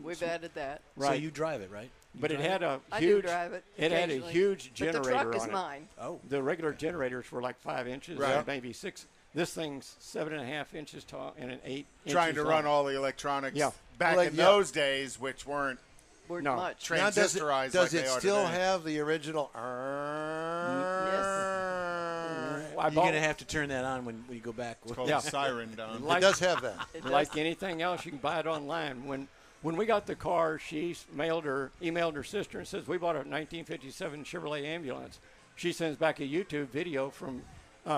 We've added that. So Right. you drive it, right? You But it drive had a I do huge. drive it It had a occasionally. huge But generator the truck is on it. mine. Oh. The regular generators were like 5 inches, Right. maybe 6. This thing's 7.5 inches tall and an 8. Trying inches to run long. all the electronics Yeah. back Like, in yeah. those days, which weren't We're No. much. Now, does it, transistorized does like it they are still today. have the original? I You're bought- going to have to turn that on when you go back. It's called Yeah. a siren, Don. It Like- does have that. It does. Like anything else, you can buy it online. When we got the car, she emailed her sister and says, we bought a 1957 Chevrolet ambulance. She sends back a YouTube video from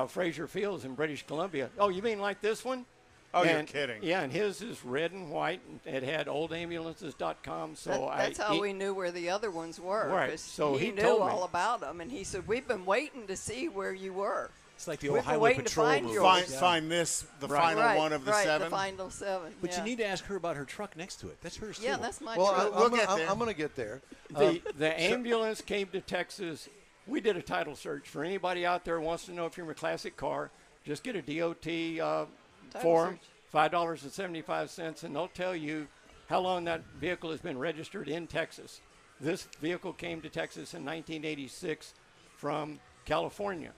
Fraser Fields in British Columbia. Oh, you mean like this one? Oh, you're And- kidding. Yeah, and his is red and white. And it had oldambulances.com. So That's how we knew where the other ones were. Right, 'cause so he knew told me. all about them, and he said, "We've been waiting to see where you were." It's like the We've old been highway waiting to patrol. find movie. yours. Find this, the Right. final right, one of the right, 7. the final 7. But yeah. you need to ask her about her truck next to it. That's hers Yeah, too. that's my Well, truck. We'll get there. I'm going to get there. The ambulance came to Texas. We did a title search. For anybody out there who wants to know if you're in a classic car, just get a DOT form, $5.75, and they'll tell you how long that vehicle has been registered in Texas. This vehicle came to Texas in 1986 from California.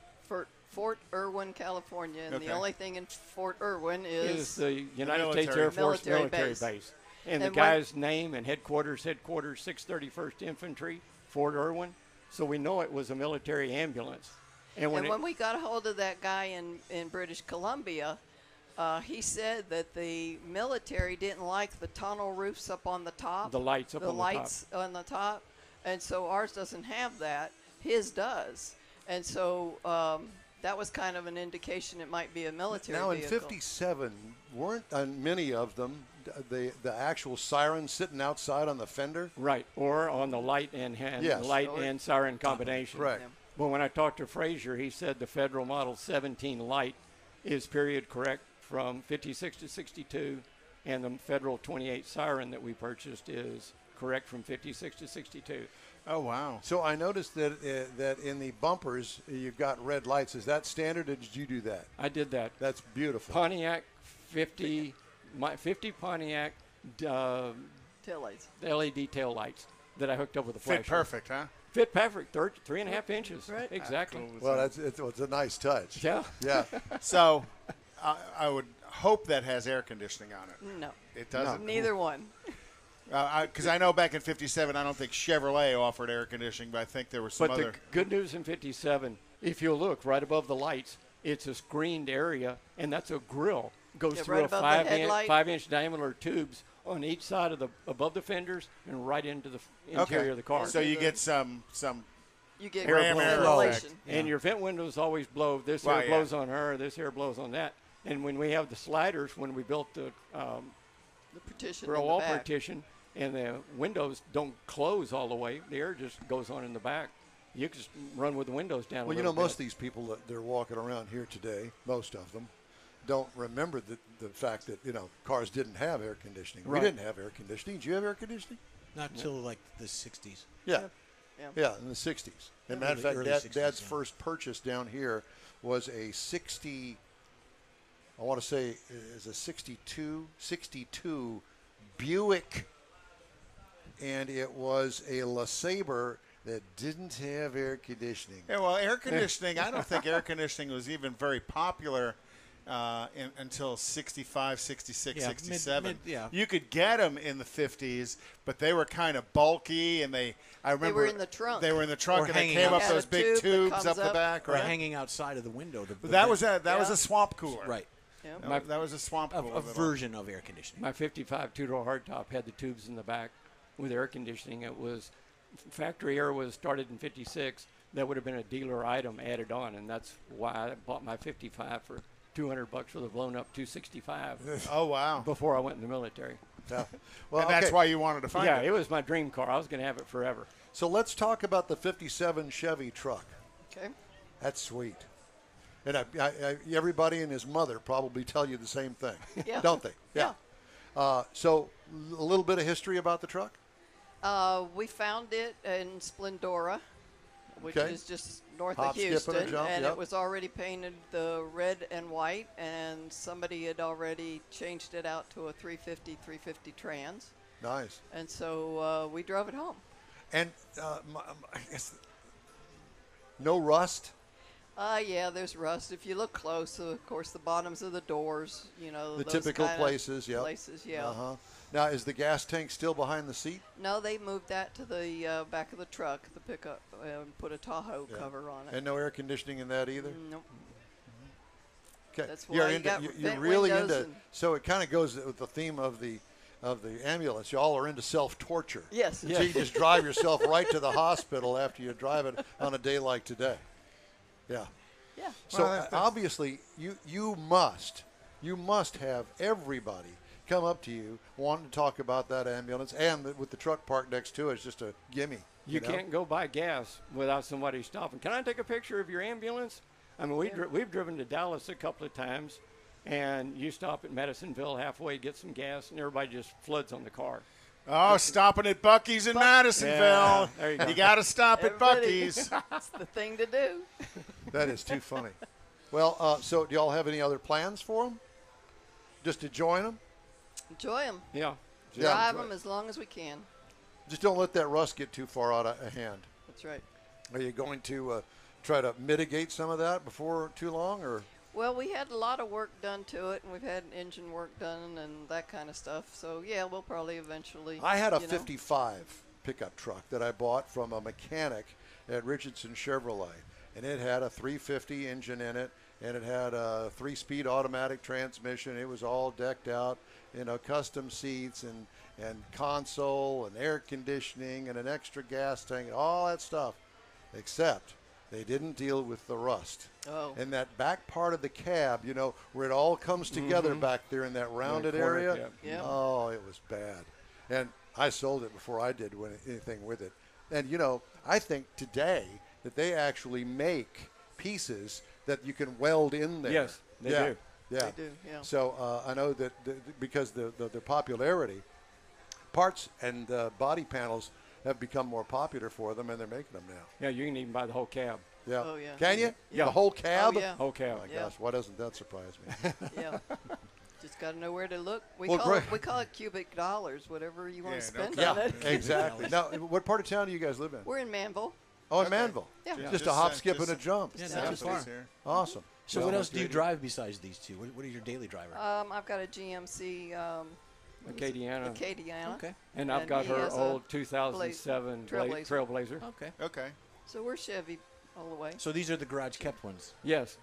Fort Irwin, California, and Okay. the only thing in Fort Irwin Is the United military- States Air Force military military base. base. And the And guy's name and headquarters, 631st Infantry, Fort Irwin. So we know it was a military ambulance. And when we got a hold of that guy in British Columbia, he said that the military didn't like the tunnel roofs up on the top. The lights up on the top. lights on the top. And so ours doesn't have that. His does. And so that was kind of an indication it might be a military Now in vehicle. 57, weren't on many of them the actual siren sitting outside on the fender? Right, or on the light and Yes. light and siren combination. Correct. Yeah. But when I talked to Frazier, he said the Federal Model 17 light is period correct from 56 to 62, and the Federal 28 siren that we purchased is correct from 56 to 62. Oh, wow. So I noticed that that in the bumpers you've got red lights. Is that standard, or did you do that? I did that. That's beautiful. Pontiac 50, my 50 Pontiac Taillights. LED tail lights that I hooked up with a Fit flasher. perfect, huh? Fit perfect, 3.5 inches. Right. Exactly. Well, it's a nice touch. Yeah. Yeah. So I would hope that has air conditioning on it. No. It doesn't. Neither one. Because I know back in 57, I don't think Chevrolet offered air conditioning, but I think there was some But other. the good news in 57, if you look right above the lights, it's a screened area, and that's a grill. Goes Yeah, through right a above the headlight. 5-inch diameter tubes on each side of the above the fenders and right into the interior of the car. So you get some. You get Air good blow. ventilation. And your vent windows always blow. This Right, air blows on her. This air blows on that. And when we have the sliders, when we built the The partition grill in the wall back. partition, and the windows don't close all the way, the air just goes on in the back. You can just run with the windows down. Well, a you know, little most of bit. these people that are walking around here today, most of them, don't remember the fact that, cars didn't have air conditioning. Right. We didn't have air conditioning. Did you have air conditioning? Not till like the 60s. Yeah. Yeah. Yeah, in the 60s. And matter of fact, Early Dad's 60s, yeah. first purchase down here was a 60, I want to say is a 62 Buick, and it was a LeSabre that didn't have air conditioning. Yeah, well, air conditioning, I don't think air conditioning was even very popular until 65, 66, Yeah, 67. yeah. You could get them in the 50s, but they were kind of bulky, and I remember were in the trunk. They were in the trunk, Or and they hanging came out. up Yeah, those the big tube that tubes comes up the up. back, Or right? hanging outside of the window. That was a Yeah. swamp cooler. right. Yeah. That was a swamp A cooler. version of air conditioning. My 55 two-door hardtop had the tubes in the back with air conditioning. It was factory air was started in 56. That would have been a dealer item added on, and that's why I bought my 55 for $200 with a blown-up 265 Oh, wow. before I went in the military. Yeah. Well, And that's okay. why you wanted to find Yeah, it. it was my dream car. I was going to have it forever. So let's talk about the 57 Chevy truck. Okay. That's sweet. And everybody and his mother probably tell you the same thing, Yeah. don't they? Yeah. So a little bit of history about the truck? We found it in Splendora, which Okay. is just north Hop, of skip, and a Houston, jump, and yep. it was already painted the red and white, and somebody had already changed it out to a 350 Trans, Nice. and so we drove it home. And I guess no rust? Yeah, there's rust. If you look close, of course, the bottoms of the doors, The those typical kinda places, yeah. Places, yeah. Uh-huh. Now, is the gas tank still behind the seat? No, they moved that to the back of the truck, the pickup, and put a Tahoe Yeah. cover on it. And no air conditioning in that either? Nope. Okay. That's why you got you're vent really windows into. and- So it kind of goes with the theme of the ambulance. You all are into self-torture. Yes. So you just drive yourself right to the hospital after you drive it on a day like today. Yeah. Yeah. So Well, that's- obviously, you must have everybody come up to you wanting to talk about that ambulance, and with the truck parked next to it, it's just a gimme. You know? can't go buy gas without somebody stopping. Can I take a picture of your ambulance? I mean, we've driven to Dallas a couple of times, and you stop at Madisonville halfway, get some gas, and everybody just floods on the car. Oh, stopping at Buc-ee's in Madisonville. Yeah, there you go. You got to stop at Everybody. Buc-ee's. It's the thing to do. That is too funny. Well, so do y'all have any other plans for them? Just to join them? Enjoy them. Yeah. Drive them as long as we can. Just don't let that rust get too far out of hand. That's right. Are you going to try to mitigate some of that before too long, or? Well, we had a lot of work done to it, and we've had engine work done and that kind of stuff. So, yeah, we'll probably eventually. I had a you know. 55 pickup truck that I bought from a mechanic at Richardson Chevrolet, and it had a 350 engine in it, and it had a 3-speed automatic transmission. It was all decked out, custom seats and console and air conditioning and an extra gas tank, all that stuff, except they didn't deal with the rust. Oh. And that back part of the cab, where it all comes together back there in that rounded corner, area. yeah. Yeah. Oh, it was bad. And I sold it before I did anything with it. And, I think today that they actually make pieces that you can weld in there. Yes, they yeah. do. Yeah. They do, yeah. So I know that because the popularity, parts and body panels have become more popular for them, and they're making them now. Yeah, you can even buy the whole cab. Yeah. Oh, yeah. Can you? Yeah. The whole cab? Oh, yeah. Whole cab. Oh, my Yeah. gosh, why doesn't that surprise me? Yeah. Just got to know where to look. We Well, call it great. we call it cubic dollars, whatever you want Yeah, to spend no on Yeah, it. exactly. Now, what part of town do you guys live in? We're in Manville. Oh, in Okay. Manville. Yeah. Yeah. Just a Just, hop, uh, skip, just- and a jump. Yeah, Yeah. not too far. Somebody's here. Awesome. So Well, what else do you drive besides these two? What is your daily driver? I've got a GMC Acadiana. Acadiana. Okay. And I've And got he her has a old 2007 Trailblazer. Trailblazer. Okay. Okay. So we're Chevy all the way. So these are the garage kept ones. Yes.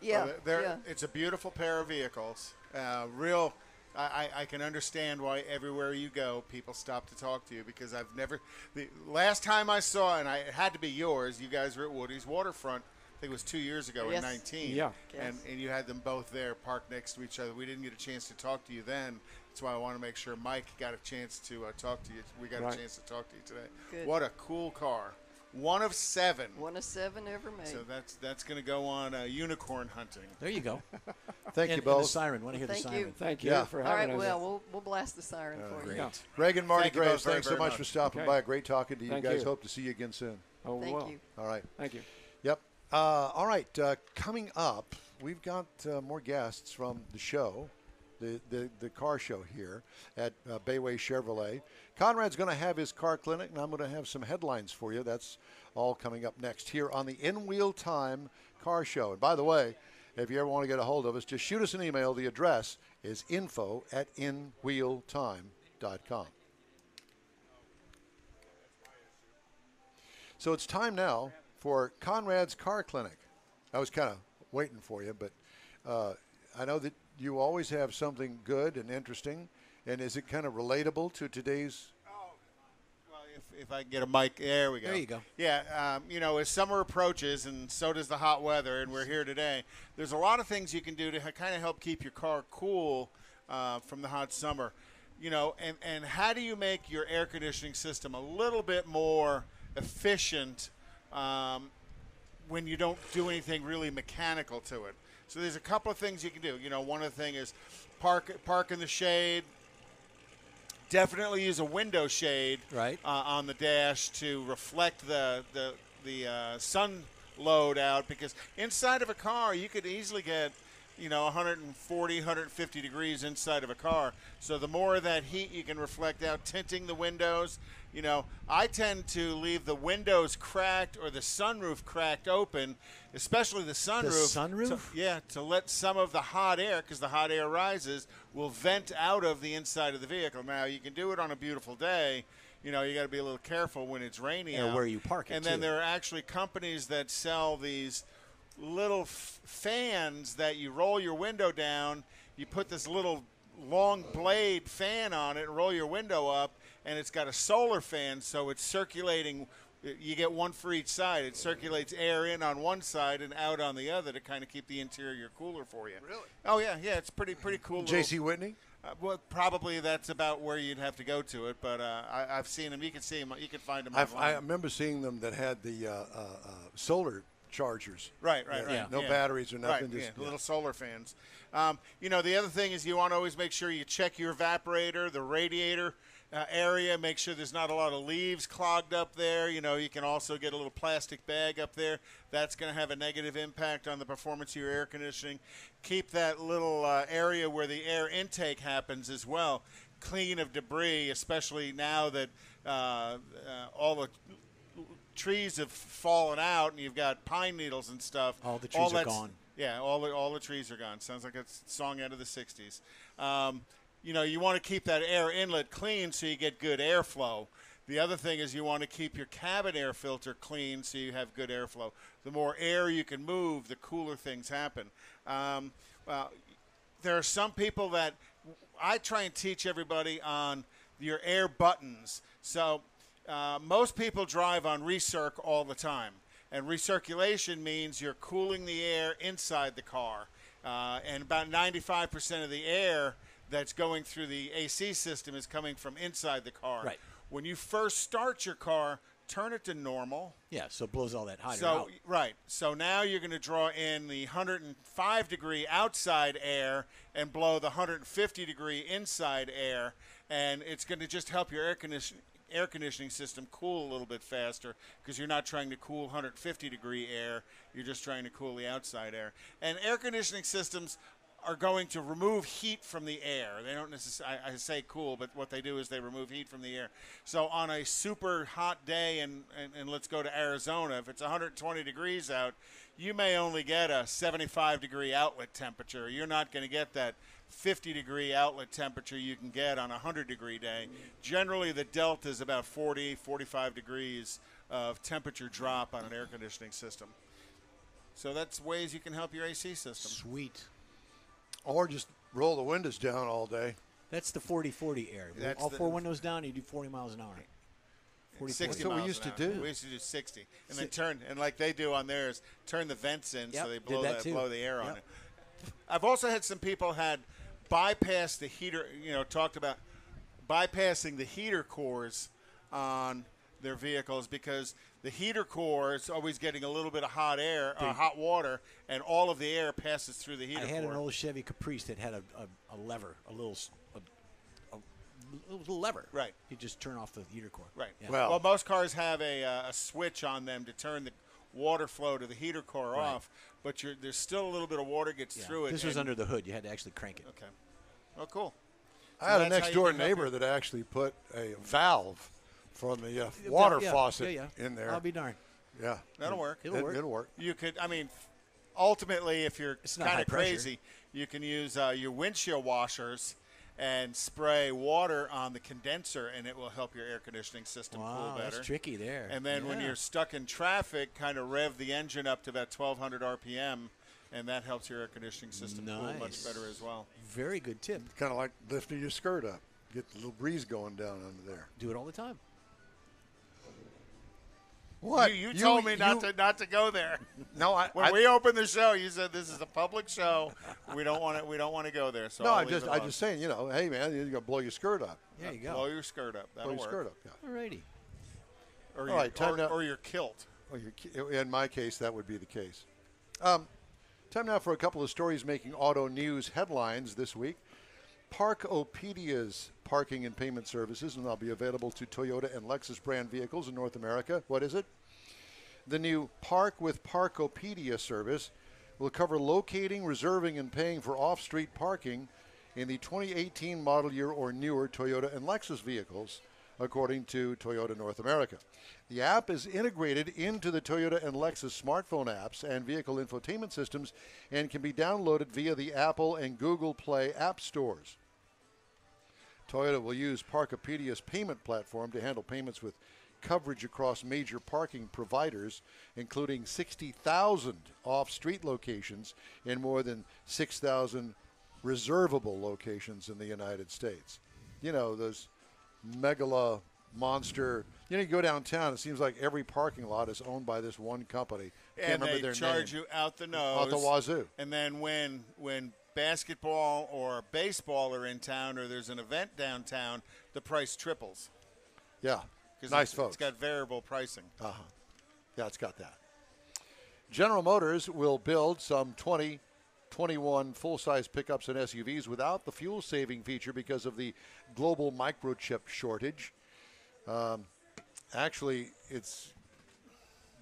Yeah. Well, they're- Yeah. It's a beautiful pair of vehicles. I can understand why everywhere you go, people stop to talk to you, because I've never. The last time I saw, and it had to be yours, you guys were at Woody's Waterfront. I think it was 2 years ago Yes. in 19. Yeah. And you had them both there parked next to each other. We didn't get a chance to talk to you then. That's why I want to make sure Mike got a chance to talk to you. We got Right. a chance to talk to you today. Good. What a cool car. One of 7. One of 7 ever made. So that's going to go on unicorn hunting. There you go. Thank you And the both. siren. Want to hear Thank the you. siren? Thank you Yeah. for all having right. us. Well, we'll blast the siren for great. you. Yeah. Greg and Marty Thank you Graves, both very, thanks so very much much. for stopping Okay. by. Great talking to you Thank guys. you. Hope to see you again soon. Oh, we Thank will. you. All right. Thank you. Yep. All right. Coming up, we've got more guests from the show, the car show here at Bayway Chevrolet. Conrad's going to have his car clinic, and I'm going to have some headlines for you. That's all coming up next here on the In Wheel Time Car Show. And by the way, if you ever want to get a hold of us, just shoot us an email. The address is info@inwheeltime.com. So it's time now for Conrad's Car Clinic. I was kind of waiting for you, but I know that you always have something good and interesting. And is it kind of relatable to today's? Well, if I can get a mic, there we go. There you go. Yeah, as summer approaches, and so does the hot weather, and we're here today, there's a lot of things you can do to kind of help keep your car cool from the hot summer. And how do you make your air conditioning system a little bit more efficient when you don't do anything really mechanical to it? So there's a couple of things you can do. One of the things is park in the shade. Definitely use a window shade Right. on the dash to reflect the sun load out, because inside of a car you could easily get 140, 150 degrees inside of a car. So the more of that heat you can reflect out, tinting the windows. I tend to leave the windows cracked or the sunroof cracked open, especially the sunroof. sunroof? To let some of the hot air, because the hot air rises, will vent out of the inside of the vehicle. Now, you can do it on a beautiful day. You got to be a little careful when it's rainy And out. where you park it, And then too. there are actually companies that sell these little fans that you roll your window down. You put this little long blade fan on it and roll your window up, and it's got a solar fan, so it's circulating You get one for each side. It circulates air in on one side and out on the other to kind of keep the interior cooler for you. Really? Oh, yeah. It's pretty cool. J.C. Whitney? Well, probably that's about where you'd have to go to it, but I've seen them. You can see them. You can find them I online. remember seeing them that had the solar chargers. Right. No batteries or nothing. Right, little solar fans. The other thing is you want to always make sure you check your evaporator, the radiator area, make sure there's not a lot of leaves clogged up there. You can also get a little plastic bag up there. That's going to have a negative impact on the performance of your air conditioning. Keep that little area where the air intake happens as well clean of debris, especially now that all the trees have fallen out and you've got pine needles and stuff. All the trees are gone. Yeah, all the trees are gone. Sounds like a song out of the 60s. You want to keep that air inlet clean so you get good airflow. The other thing is you want to keep your cabin air filter clean so you have good airflow. The more air you can move, the cooler things happen. There are some people that I try and teach everybody on your air buttons. So most people drive on recirc all the time. And recirculation means you're cooling the air inside the car. And about 95% of the air that's going through the AC system is coming from inside the car. Right. When you first start your car, turn it to normal. Yeah, so it blows all that hot air out. Right. So now you're going to draw in the 105-degree outside air and blow the 150-degree inside air, and it's going to just help your air conditioning system cool a little bit faster because you're not trying to cool 150-degree air. You're just trying to cool the outside air. And air conditioning systems are going to remove heat from the air. They don't necessarily, I say cool, but what they do is they remove heat from the air. So on a super hot day, and let's go to Arizona, if it's 120 degrees out, you may only get a 75-degree outlet temperature. You're not going to get that 50-degree outlet temperature you can get on a 100-degree day. Generally, the delta is about 40, 45 degrees of temperature drop on an air conditioning system. So that's ways you can help your AC system. Sweet. Or just roll the windows down all day. That's the 40-40 air. That's all four windows down, you do 40 miles an hour. 60 That's what we miles used an to hour. do. We used to do 60. And then turn, and like they do on theirs, turn the vents in Yep, so they did blow that too. blow the air on Yep. it. I've also had some people had bypass the heater, talked about bypassing the heater cores on their vehicles because the heater core is always getting a little bit of hot air, hot water, and all of the air passes through the heater core. I had an old Chevy Caprice that had a lever, a little lever. Right. You just turn off the heater core. Right. Yeah. Well- Most cars have a switch on them to turn the water flow to the heater core off, but there's still a little bit of water gets Yeah. through it. This was and- under the hood. You had to actually crank it. Okay. Oh, cool. I had a that's how next you door can help neighbor your- that actually put a valve from the water Yeah, faucet yeah. in there. I'll be darned. Yeah. That'll work. It'll work. It'll work. You could, ultimately, if you're It's not kind high of pressure. crazy, you can use your windshield washers and spray water on the condenser, and it will help your air conditioning system cool Wow, better. that's tricky there. And then when Yeah. you're stuck in traffic, kind of rev the engine up to about 1,200 RPM, and that helps your air conditioning system cool much Nice. better as well. Very good tip. Kind of like lifting your skirt up. Get the little breeze going down under there. Do it all the time. What? You told me not to go there. No, When we opened the show, you said this is a public show. We don't want to go there. So No, I'll I'm leave it just alone. saying, hey man, you're gonna blow your skirt up. There you go. Blow your skirt up. That'll Blow your work. skirt up. Yeah. Alrighty. Or All your, right, time now. or your kilt. In my case, that would be the case. Time now for a couple of stories making auto news headlines this week. Parkopedia's parking and payment services will now be available to Toyota and Lexus brand vehicles in North America. What is it? The new Park with Parkopedia service will cover locating, reserving, and paying for off-street parking in the 2018 model year or newer Toyota and Lexus vehicles, according to Toyota North America. The app is integrated into the Toyota and Lexus smartphone apps and vehicle infotainment systems and can be downloaded via the Apple and Google Play app stores. Toyota will use Parkopedia's payment platform to handle payments with coverage across major parking providers, including 60,000 off-street locations and more than 6,000 reservable locations in the United States. Those megala monster. You go downtown, it seems like every parking lot is owned by this one company. Can't And remember they their charge name. you out the nose. Out the wazoo. And then when basketball or baseball are in town or there's an event downtown, the price triples. Yeah. 'Cause Nice folks. It's got variable pricing. Uh-huh. Yeah, it's got that. General Motors will build some 21 full-size pickups and SUVs without the fuel-saving feature because of the global microchip shortage. Actually, it's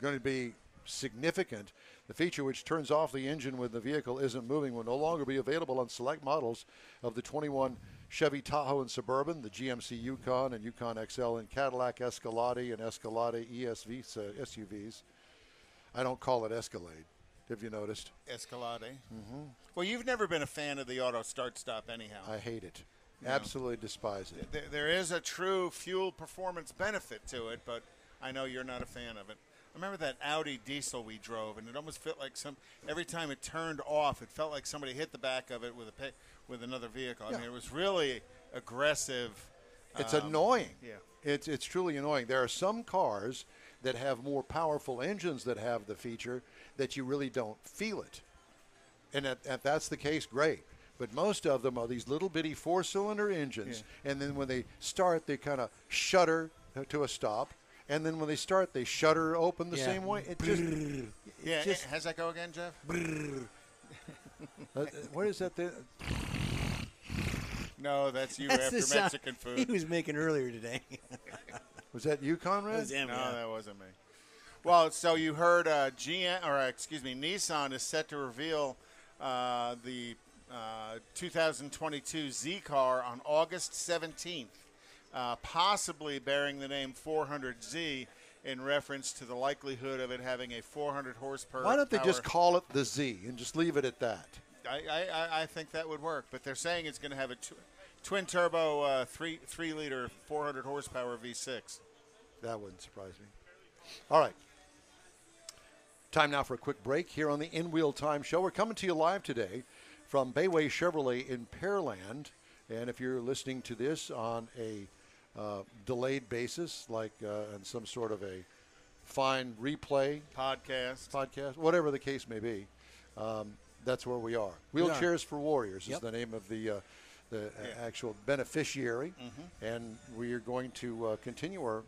going to be significant. The feature which turns off the engine when the vehicle isn't moving will no longer be available on select models of the 21 Chevy Tahoe and Suburban, the GMC Yukon and Yukon XL, and Cadillac Escalade and Escalade ESV SUVs. I don't call it Escalade. Have you noticed? Escalade. Mm-hmm. Well, you've never been a fan of the auto start-stop anyhow. I hate it. Absolutely despise it. There is a true fuel performance benefit to it, but I know you're not a fan of it. I remember that Audi diesel we drove, and it almost felt like every time it turned off, it felt like somebody hit the back of it with another vehicle. Yeah. I mean, it was really aggressive. It's annoying. Yeah. It's truly annoying. There are some cars that have more powerful engines that have the feature that you really don't feel it. And if that's the case, great. But most of them are these little bitty four-cylinder engines, and then when they start, they kind of shudder to a stop. And then when they start, they shudder open the same way. It just, how's that go again, Jeff? What is that? No, that's you That's after the sound Mexican food. he was making earlier today. Was that you, Conrad? That was him, No, yeah. that wasn't me. Well, so you heard Nissan is set to reveal the 2022 Z car on August 17th, possibly bearing the name 400Z in reference to the likelihood of it having a 400 horsepower. Why don't they just call it the Z and just leave it at that? I think that would work, but they're saying it's going to have a twin turbo 3-liter 400 horsepower V6. That wouldn't surprise me. All right. Time now for a quick break here on the In Wheel Time Show. We're coming to you live today from Bayway Chevrolet in Pearland. And if you're listening to this on a delayed basis, like on some sort of a fine replay, podcast, whatever the case may be, that's where we are. Wheelchairs for Warriors is the name of the actual beneficiary. Mm-hmm. And we are going to continue our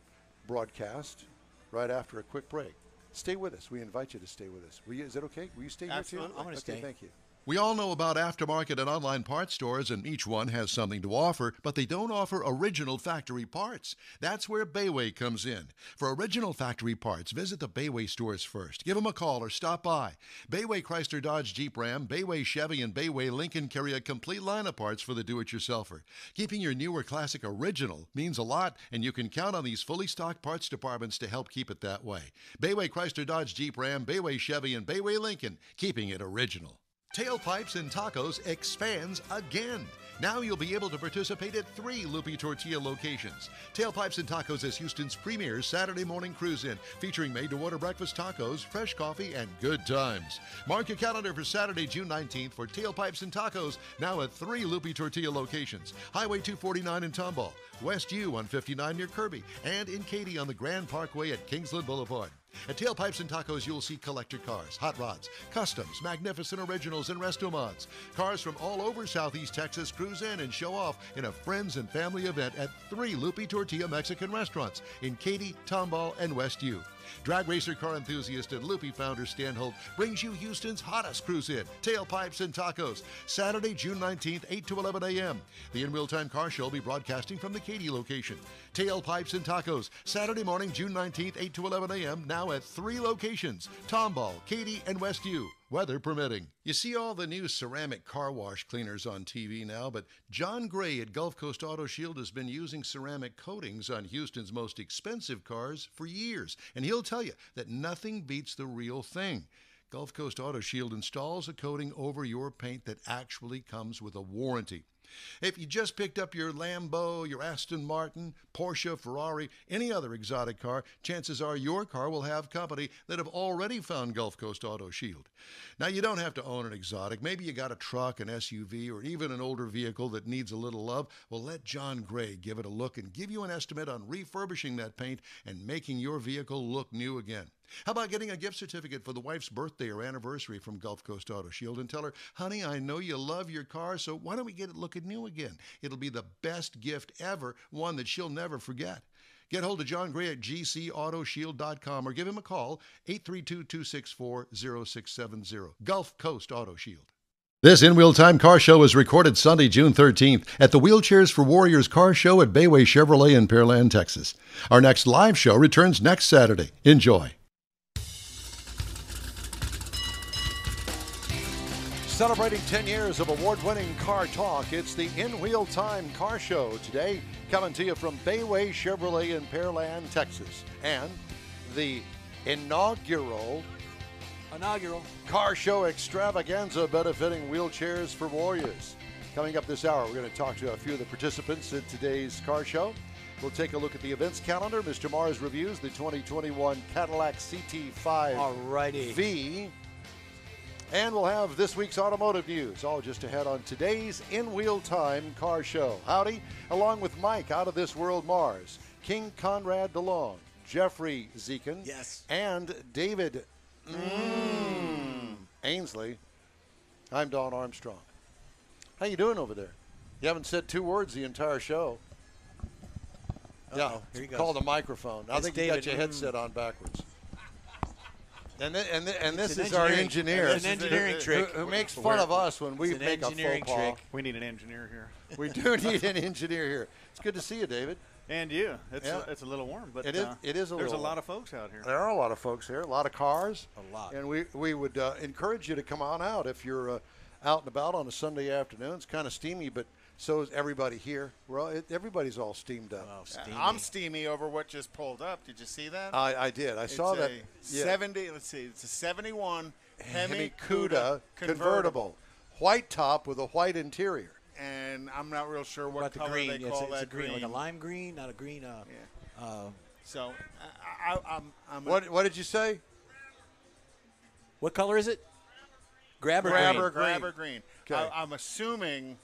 broadcast right after a quick break. Stay with us. We invite you to stay with us. Is that okay? Will you stay here too? I'm going to stay. Thank you. We all know about aftermarket and online parts stores, and each one has something to offer, but they don't offer original factory parts. That's where Bayway comes in. For original factory parts, visit the Bayway stores first. Give them a call or stop by. Bayway Chrysler Dodge Jeep Ram, Bayway Chevy, and Bayway Lincoln carry a complete line of parts for the do-it-yourselfer. Keeping your newer classic original means a lot, and you can count on these fully stocked parts departments to help keep it that way. Bayway Chrysler Dodge Jeep Ram, Bayway Chevy, and Bayway Lincoln, keeping it original. Tailpipes and Tacos expands again. Now you'll be able to participate at 3 Loopy Tortilla locations. Tailpipes and Tacos is Houston's premier Saturday morning cruise-in, featuring made-to-order breakfast tacos, fresh coffee, and good times. Mark your calendar for Saturday, June 19th for Tailpipes and Tacos, now at 3 Loopy Tortilla locations. Highway 249 in Tomball, West U on 59 near Kirby, and in Katy on the Grand Parkway at Kingsland Boulevard. At Tailpipes and Tacos, you'll see collector cars, hot rods, customs, magnificent originals, and resto mods. Cars from all over Southeast Texas cruise in and show off in a friends and family event at 3 Loopy Tortilla Mexican restaurants in Katy, Tomball, and West U. Drag racer car enthusiast and Loopy founder Stan Holt brings you Houston's hottest cruise-in, Tailpipes and Tacos, Saturday, June 19th, 8 to 11 a.m. The In Real Time Car Show will be broadcasting from the Katy location. Tailpipes and Tacos, Saturday morning, June 19th, 8 to 11 a.m., now at 3 locations, Tomball, Katy, and West U. Weather permitting. You see all the new ceramic car wash cleaners on TV now, but John Gray at Gulf Coast Auto Shield has been using ceramic coatings on Houston's most expensive cars for years, and he'll tell you that nothing beats the real thing. Gulf Coast Auto Shield installs a coating over your paint that actually comes with a warranty. If you just picked up your Lambo, your Aston Martin, Porsche, Ferrari, any other exotic car, chances are your car will have company that have already found Gulf Coast Auto Shield. Now, you don't have to own an exotic. Maybe you got a truck, an SUV, or even an older vehicle that needs a little love. Well, let John Gray give it a look and give you an estimate on refurbishing that paint and making your vehicle look new again. How about getting a gift certificate for the wife's birthday or anniversary from Gulf Coast Auto Shield and tell her, honey, I know you love your car, so why don't we get it looking new again? It'll be the best gift ever, one that she'll never forget. Get hold of John Gray at gcautoshield.com or give him a call, 832-264-0670. Gulf Coast Auto Shield. This In-Wheel Time Car Show is recorded Sunday, June 13th at the Wheelchairs for Warriors Car Show at Bayway Chevrolet in Pearland, Texas. Our next live show returns next Saturday. Enjoy. Celebrating 10 years of award-winning car talk, it's the In-Wheel Time Car Show today, coming to you from Bayway Chevrolet in Pearland, Texas, and the inaugural car show extravaganza benefiting Wheelchairs for Warriors. Coming up this hour, we're going to talk to a few of the participants in today's car show. We'll take a look at the events calendar. Mr. Mars reviews the 2021 Cadillac CT5 V. And we'll have this week's automotive news, all just ahead on today's In-Wheel Time Car Show. Howdy, along with Mike Out of This World Mars, King Conrad DeLong, Jeffrey Zekin, and David Ainsley. I'm Don Armstrong. How you doing over there? You haven't said two words the entire show. Yeah, here he goes. call the microphone. I think you got your headset on backwards. And this is our engineer. It's an engineering trick. Who makes fun of us when we make a faux pas. trick. We need an engineer here. We do need an engineer here. It's good to see you, David. And you. It's a little warm, but It is a there's little a lot of folks out here. There are a lot of folks here, a lot of cars. A lot. And we would encourage you to come on out if you're out and about on a Sunday afternoon. It's kind of steamy, but so is everybody here. Everybody's all steamed up. Oh, steamy. I'm steamy over what just pulled up. Did you see that? I did. I saw that. It's a 70. Let's see. It's a 71 Hemi Cuda convertible. White top with a white interior. And I'm not real sure what About the color green. they call It's that a green, like a lime green, not a green. So I'm What did you say? What color is it? Grabber green. Okay. I'm assuming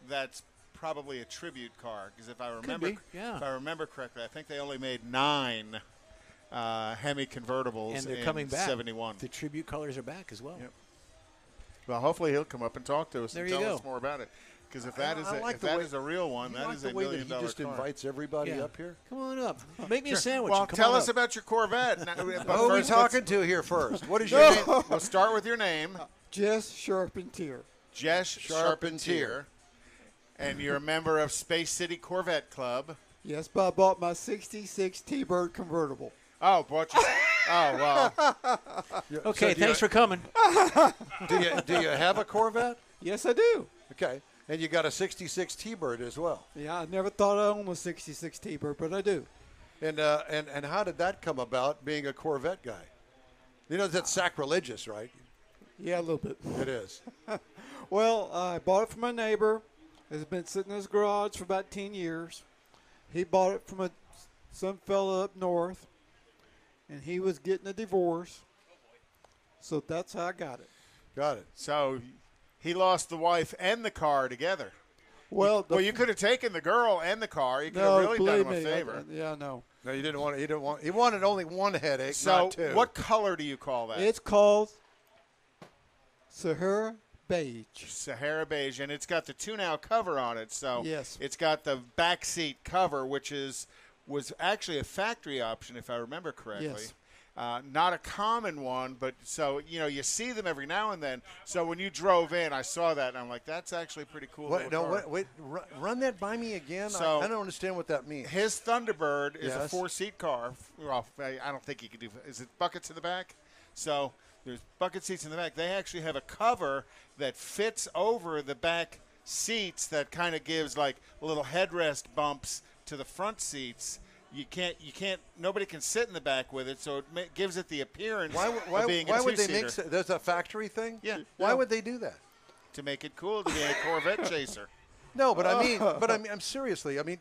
that's probably a tribute car because if I remember, be, yeah. if I remember correctly, I think they only made 9 Hemi convertibles And they're in coming back. 71. The tribute colors are back as well. Yep. Well, hopefully he'll come up and talk to us There and you tell go. us more about it. Because if that is I like if the that way- is a real one, You that like is the a way $1 million that he just car. invites everybody Yeah. up here. Come on up. Make me a sandwich. Well, Come tell on us up. about your Corvette. But Who are we first, let's- talking to here first? What is your name? We'll start with your name, Jess Charpentier. Jess Charpentier. Charpentier, and you're a member of Space City Corvette Club. Yes, but I bought my 66 T-Bird convertible. Oh, bought you. Oh, well. Okay, thanks for coming. Do you have a Corvette? Yes, I do. Okay. And you got a 66 T-Bird as well. Yeah, I never thought I owned a 66 T-Bird, but I do. And how did that come about, being a Corvette guy? You know, that's sacrilegious, right? Yeah, a little bit. It is. Well, I bought it from my neighbor. It's been sitting in his garage for about 10 years. He bought it from some fella up north, and he was getting a divorce. So that's how I got it. Got it. So he lost the wife and the car together. Well, You could have taken the girl and the car. You could no, have really done believe him a me, favor. yeah, no. No, you didn't want it. He wanted only one headache, So not two. what color do you call that? It's called Sahara Beige. Sahara beige, and it's got the tune-out cover on it. So Yes. it's got the back seat cover, which was actually a factory option, if I remember correctly. Yes. Not a common one, but so you see them every now and then. So when you drove in, I saw that, and I'm like, that's actually pretty cool. What, little no, car. wait, run that by me again. So- I don't understand what that means. His Thunderbird is a Yes. 4-seat car. Well, I don't think you could do. Is it buckets in the back? So there's bucket seats in the back. They actually have a cover that fits over the back seats that kind of gives like little headrest bumps to the front seats. You can't. Nobody can sit in the back with it, so it gives it the appearance of being a why would they two-seater. mix? There's a factory thing. Yeah. Why would they do that? To make it cool to be a Corvette chaser? No, but I'm seriously. I mean,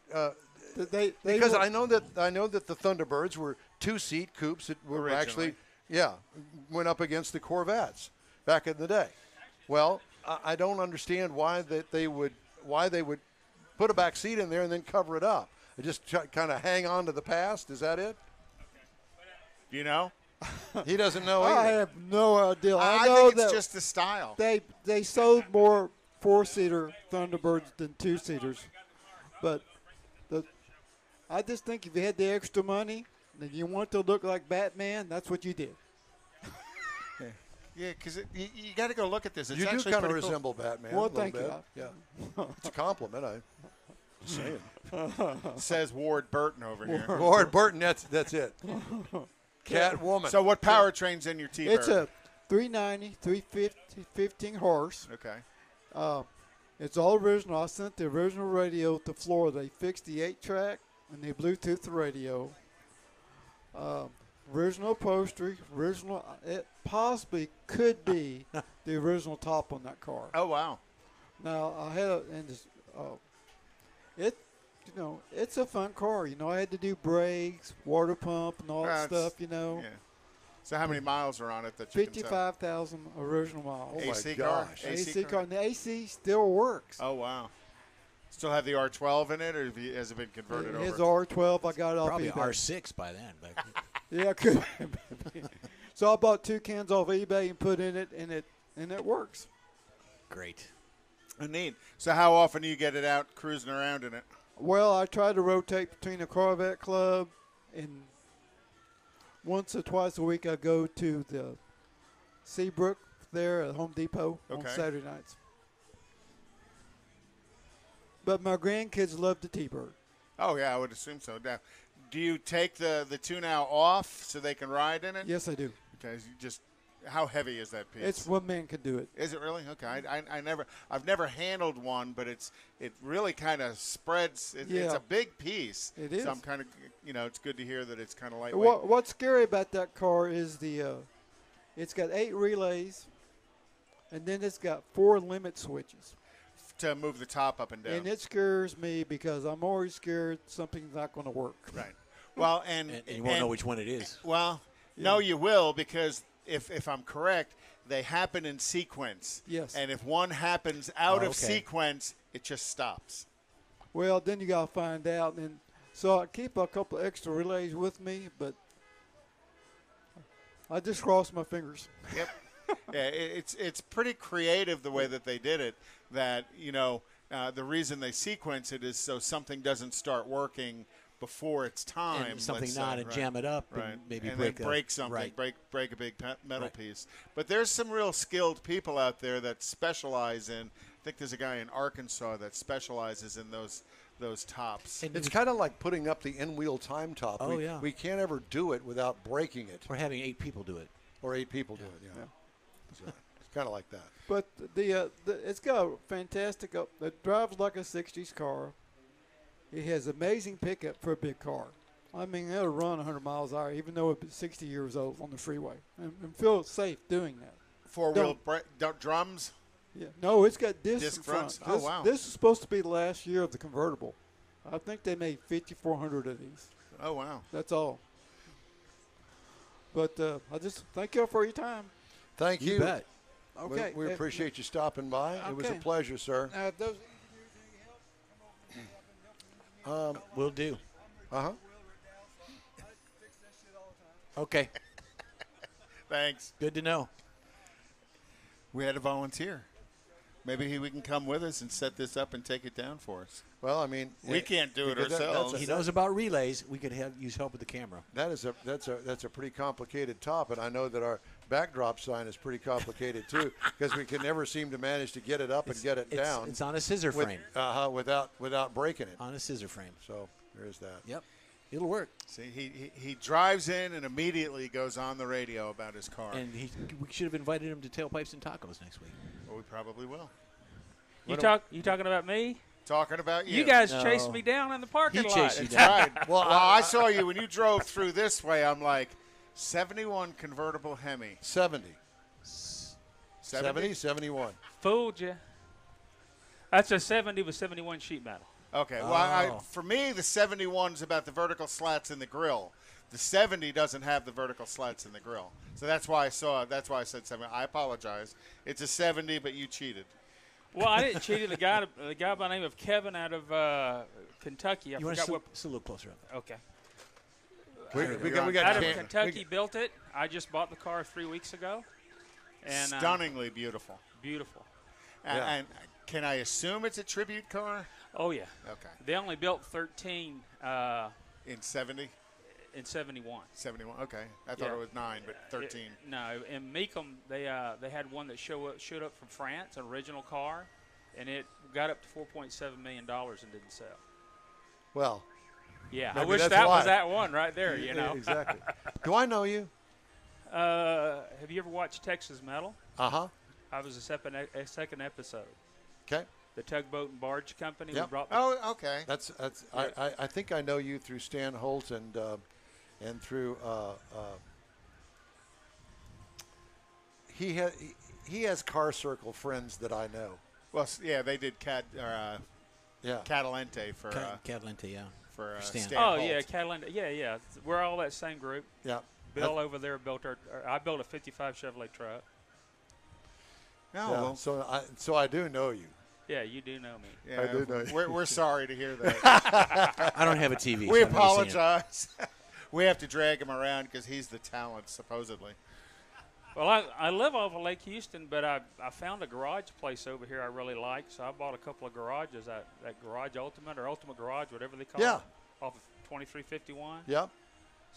They because were- I know that the Thunderbirds were 2-seat coupes that were Originally. actually, went up against the Corvettes back in the day. Well, I don't understand why they would put a back seat in there and then cover it up. Just kind of hang on to the past. Is that it? You know? He doesn't know I either. have no idea. I know think it's that just the style. they sold more 4-seater Thunderbirds than 2-seaters, but I just think if you had the extra money and you want to look like Batman, that's what you did. Yeah, because you got to go look at this. It's You do actually kind of pretty cool. resemble Batman. Well, a little thank you. bit. Yeah, it's a compliment. I'm just saying. Says Ward Burton over here. Ward Burton. That's it. Catwoman. So what powertrain's in your T-Bird? It's a 390, 350, 15 horse. Okay. It's all original. I sent the original radio to Florida. They fixed the 8-track and they Bluetooth the radio. Original upholstery, original. It possibly could be the original top on that car. Oh, wow. Now I had it's a fun car. I had to do brakes, water pump, and all that That's- stuff. Yeah. So how many miles are on it that you can tell? 55,000 original miles. Oh, my AC car? gosh. AC car, and the AC still works. Oh, wow. Still have the R12 in it, or has it been converted His over? R12, I got off Probably eBay. R6 by then. But Yeah, could. So I bought 2 cans off eBay and put in it, and it works. great. Neat. So how often do you get it out cruising around in it? Well, I try to rotate between the Corvette Club, and once or twice a week I go to the Seabrook there at Home Depot on Okay. Saturday nights. But my grandkids love the T-Bird. Oh, yeah, I would assume so. Now, do you take the two now off so they can ride in it? Yes, I do. Okay, how heavy is that piece? It's one man can do it. Is it really? Okay, I've never handled one, but it really kind of spreads. It's Yeah. a big piece. It is. So I'm kind of, it's good to hear that it's kind of lightweight. What's scary about that car is it's got 8 relays, and then it's got 4 limit switches. To move the top up and down. And it scares me because I'm always scared something's not going to work. Right. Well, and And you won't know which one it is. Well, no, you will, because if I'm correct, they happen in sequence. Yes. And if one happens out of okay. sequence, it just stops. Well, then you got to find out. And so I keep a couple extra relays with me, but I just cross my fingers. Yep. Yeah, it's pretty creative the way that they did it. That the reason they sequence it is so something doesn't start working before it's time. And something let's not say. and Right. jam it up Right. and maybe and break then break something, Right. break a big metal Right. piece. But there's some real skilled people out there that specialize in. I think there's a guy in Arkansas that specializes in those tops. And It's kind of like putting up the in-wheel time top. Oh, we, yeah. we can't ever do it without breaking it, Or having 8 people do it. or 8 people do it. Yeah. So it's kind of like that. But it's got a fantastic it drives like a 60s car. It has amazing pickup for a big car. I mean, it'll run 100 miles an hour, even though it's 60 years old on the freeway, and feel safe doing that. Four-wheel drums. Yeah. No, it's got disc Disc in front. fronts? Oh, wow. This is supposed to be the last year of the convertible. I think they made 5,400 of these. Oh, wow. That's all. But I just thank you for your time. Thank you. You bet. Okay. We appreciate you stopping by. It was a Okay. pleasure, sir. If those Will do. Uh-huh. Okay. Thanks. Good to know. We had a volunteer. Maybe we can come with us and set this up and take it down for us. Well, I mean, We can't do it because ourselves. He knows about relays. We could use help with the camera. that's a pretty complicated top, and I know that our backdrop sign is pretty complicated too, because we can never seem to manage to get it up and get it down. It's on a scissor with- frame. without breaking it. On a scissor frame. So there's that. Yep. It'll work. See, he drives in and immediately goes on the radio about his car. And we should have invited him to Tailpipes and Tacos next week. Well, we probably will. You talking about me? Talking about you. You guys No. chased me down in the parking He lot. chased you That's down. right. Well, I saw you when you drove through this way. I'm like, 71 convertible Hemi. 70. 70? 71. Fooled you. That's a 70 with 71 sheet metal. Okay. Well, for me, the 71 is about the vertical slats in the grill. The 70 doesn't have the vertical slats in the grill. So that's why I said 70. I apologize. It's a 70, but you cheated. Well, I didn't cheat. The guy by the name of Kevin out of Kentucky. I You want forgot to what. sit a little closer up. Okay. We got Out of Kentucky built it. I just bought the car 3 weeks ago. And Stunningly beautiful. beautiful. And can I assume it's a tribute car? Oh yeah. Okay. They only built 13 In 70? in 71. 71. Okay. I thought Yeah. it was 9, but 13. No, in Mecum they had one that showed up from France, an original car, and it got up to $4.7 million and didn't sell. Well, Yeah, I maybe wish that's that why. was that one right there. You know. Exactly. Do I know you? Have you ever watched Texas Metal? Uh-huh. I was a second episode. Okay. The tugboat and barge company. Yep. We brought. Oh, okay. That's I think I know you through Stan Holt and through he has car circle friends that I know. Well, yeah, they did Yeah. Catalente for Catalente, yeah. for Stan. Stan Oh Holt. yeah, Catalina. Yeah. We're all that same group. Yeah. Bill over there built I built a ¡55 Chevrolet truck. No, Yeah. well, So I do know you. Yeah, you do know me. yeah, I do know you. we're sorry to hear that. I don't have a TV. We so I've never seen it. apologize. We have to drag him around because he's the talent, supposedly. Well, I live off of Lake Houston, but I found a garage place over here I really like, so I bought a couple of garages, that Garage Ultimate or Ultimate Garage, whatever they call Yeah. it, off of 2351. Yep.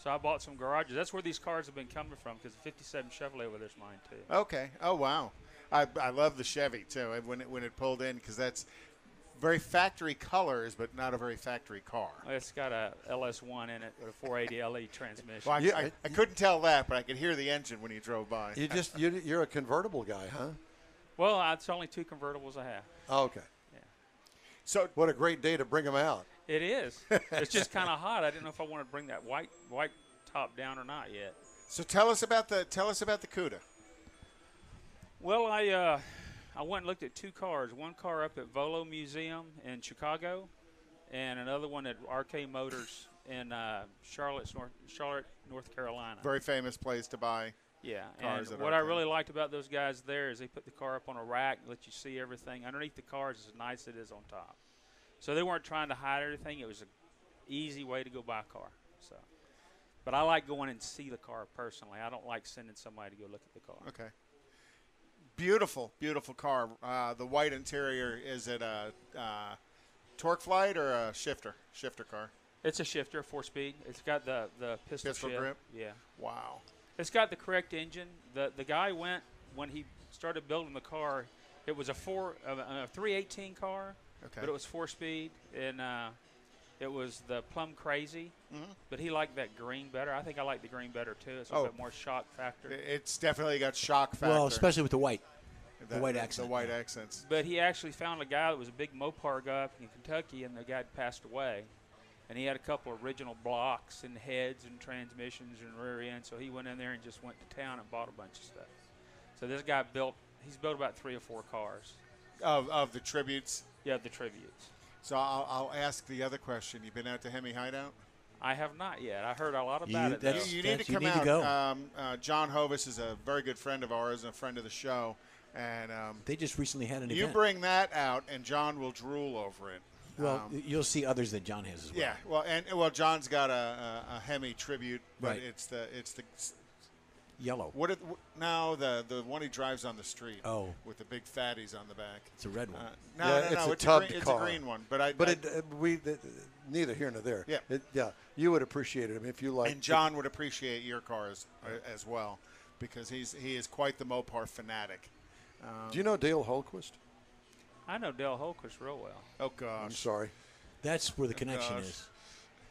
So I bought some garages. That's where these cars have been coming from, because the 57 Chevrolet over there's mine too. Okay. Oh, wow. I love the Chevy, too, when it pulled in, because that's very factory colors, but not a very factory car. It's got a LS1 in it with a 480 LE transmission. Well, Yeah, I couldn't tell that, but I could hear the engine when he drove by. You're a convertible guy, huh? Well, it's only 2 convertibles I have. Oh, okay. So What a great day to bring them out. It is. It's just kind of hot. I didn't know if I wanted to bring that white top down or not yet. So tell us about the CUDA. Well, I went and looked at 2 cars. One car up at Volo Museum in Chicago, and another one at RK Motors in Charlotte, North Carolina. Very famous place to buy. Yeah, cars and at what I RK. really liked about those guys there is they put the car up on a rack, let you see everything. Underneath the car is as nice as it is on top. So they weren't trying to hide everything. It was an easy way to go buy a car. So, but I like going and see the car personally. I don't like sending somebody to go look at the car. Okay. Beautiful, beautiful car. The white interior, is it a torque flight or a shifter car? It's a shifter, 4-speed. It's got the pistol shift. grip? Yeah. Wow. It's got the correct engine. The guy went, when he started building the car, it was a 318 car, Okay. but it was 4-speed, and it was the Plum Crazy. Mm-hmm. But he liked that green better. I think I like the green better too. It's a Oh. bit more shock factor. It's definitely got shock factor. Well, especially with the white. the white accent, The white yeah. accents. But he actually found a guy that was a big Mopar guy up in Kentucky, and the guy had passed away. And he had a couple of original blocks and heads and transmissions and rear end. So he went in there and just went to town and bought a bunch of stuff. So this guy he's built about 3 or 4 cars. Of the tributes. Yeah, the tributes. So I'll ask the other question. You been out to Hemi Hideout? I have not yet. I heard a lot about it. that's- though. You need to you come need to out. go. John Hovis is a very good friend of ours and a friend of the show. And They just recently had an you event. bring that out, and John will drool over it. Well, you'll see others that John has as well. Yeah, well, John's got a Hemi tribute, but Right. it's the Yellow. the one he drives on the street. Oh. With the big fatties on the back. It's a red one. No, it's a it's tubbed it's car. a green one. But Neither here nor there. Yeah. You would appreciate it. I mean, if you like. and John would appreciate your cars as well, because he is quite the Mopar fanatic. Do you know Dale Holquist? I know Dale Holquist real well. Oh I'm gosh. sorry. That's where the connection gosh. is.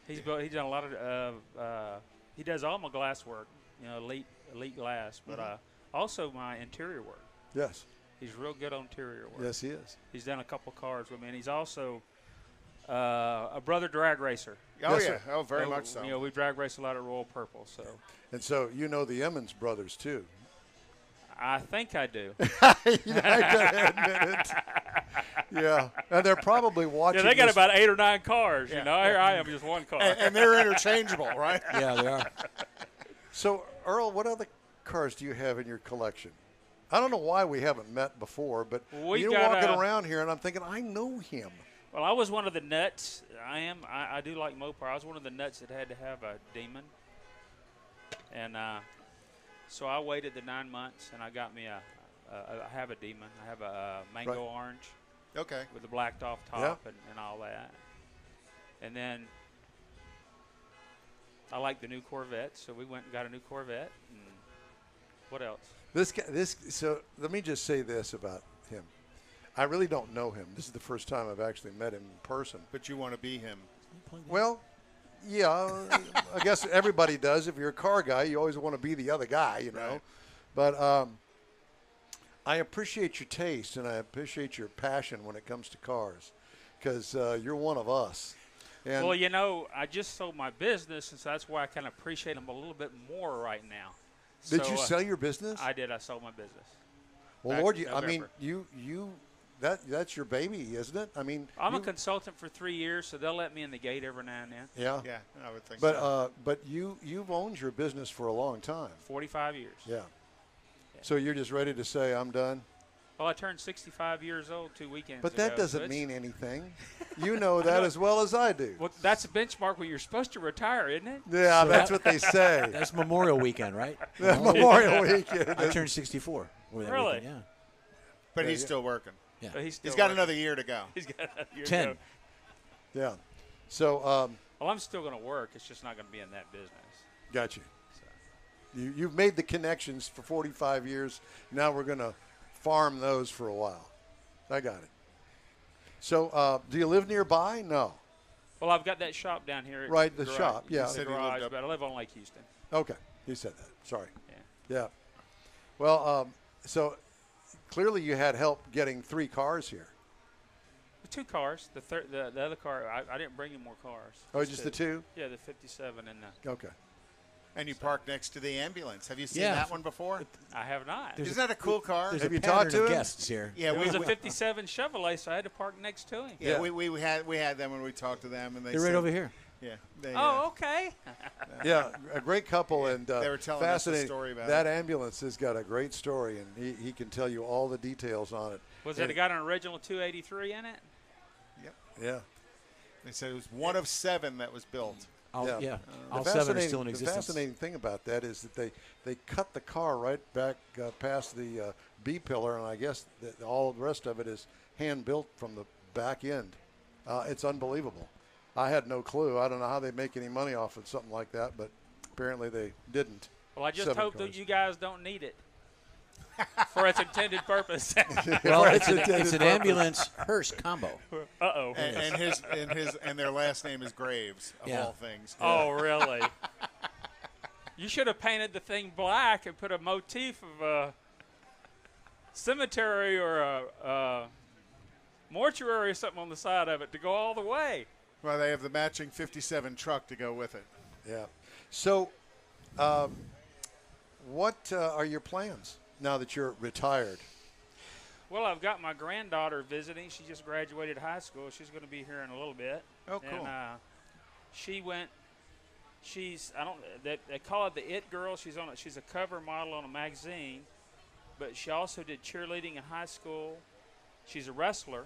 He's done a lot of he does all my glass work, elite glass, but also my interior work. Yes. He's real good on interior work. Yes, he is. He's done a couple cars with me, and he's also a brother drag racer. Oh Yes, yeah. sir. Oh, very much so. We drag race a lot at Royal Purple, so And so you know the Emmons brothers too. I think I do. I gotta admit it. Yeah, and they're probably watching. Yeah, they got this- about 8 or 9 cars. You know, here I am, just one car. And they're interchangeable, right? Yeah, they are. So, Earl, what other cars do you have in your collection? I don't know why we haven't met before, but We you're got, walking around here, and I'm thinking, I know him. Well, I was one of the nuts. I do like Mopar. I was one of the nuts that had to have a Demon. And so I waited the 9 months, and I got me I have a Demon. I have a mango orange Okay. with the blacked off top and all that. And then I like the new Corvette, so we went and got a new Corvette. And what else? So let me just say this about him. I really don't know him. This is the first time I've actually met him in person. But you want to be him. Well, yeah, I guess everybody does. If you're a car guy, you always want to be the other guy, you know. Right. But I appreciate your taste and I appreciate your passion when it comes to cars because you're one of us. And Well, you know, I just sold my business, and so that's why I kind of appreciate them a little bit more right now. did So, you sell your business? I did. I sold my business. Well, back Lord, in I mean, November. that's your baby, isn't it? I mean, I'm a consultant for 3 years, so they'll let me in the gate every now and then. yeah. Yeah, I would think But so. but you've owned your business for a long time. 45 years. Yeah. So you're just ready to say I'm done? Well, I turned 65 years old 2 weekends But ago. that so doesn't it's- mean anything. You know that as well as I do. Well, that's a benchmark where you're supposed to retire, isn't it? Yeah, So that's that- what they say. That's Memorial Weekend, right? Memorial Weekend. I turned 64 over that Really? weekend, But he's still working. yeah. But He's still got working. another year to go. He's got another year to 10. go. Yeah. So, Well, I'm still going to work. It's just not going to be in that business. got you. You've made the connections for 45 years. Now we're going to farm those for a while. I got it. So, do you live nearby? No. Well, I've got that shop down here. At Right, the garage, shop, yeah. The Said he lived garage, up- but I live on Lake Houston. Okay. You said that. Sorry. Yeah. Yeah. Well, so clearly you had help getting 3 cars here. The 2 cars. The other car, I didn't bring any more cars. Oh, just the 2? Yeah, the 57 and the. Okay. And you park next to the ambulance. Have you seen Yeah. that one before? I have not. Isn't that a cool car? There's Have a you pattern talked to of him? guests here. Yeah, It we was a 57 Chevrolet, so I had to park next to him. Yeah, Yeah. we had them when we talked to them, and they They're right said, over here. Yeah. They, Oh, okay. Yeah, a great couple and They were telling us a fascinating. story about that it. ambulance has got a great story, and he can tell you all the details on it. Was it got an original 283 in it? Yeah. They said it was one of 7 that was built. All, Yeah. yeah. The All 7 are fascinating- still in existence. The fascinating thing about that is that they cut the car right back past the B pillar, and I guess that all the rest of it is hand built from the back end. It's unbelievable. I had no clue. I don't know how they make any money off of something like that, but apparently they didn't. Well, I just 7 hope that cars. you guys don't need it for its intended purpose. Well, Right, it's an intended ambulance hearse combo. Uh-oh. And their last name is Graves, of Yeah. all things. Oh, really? You should have painted the thing black and put a motif of a cemetery or a mortuary or something on the side of it to go all the way. Well, they have the matching 57 truck to go with it. Yeah. So, what are your plans now that you're retired? Well, I've got my granddaughter visiting. She just graduated high school. She's going to be here in a little bit. Oh, cool. And she went. They call it the It Girl. She's a cover model on a magazine, but she also did cheerleading in high school. She's a wrestler,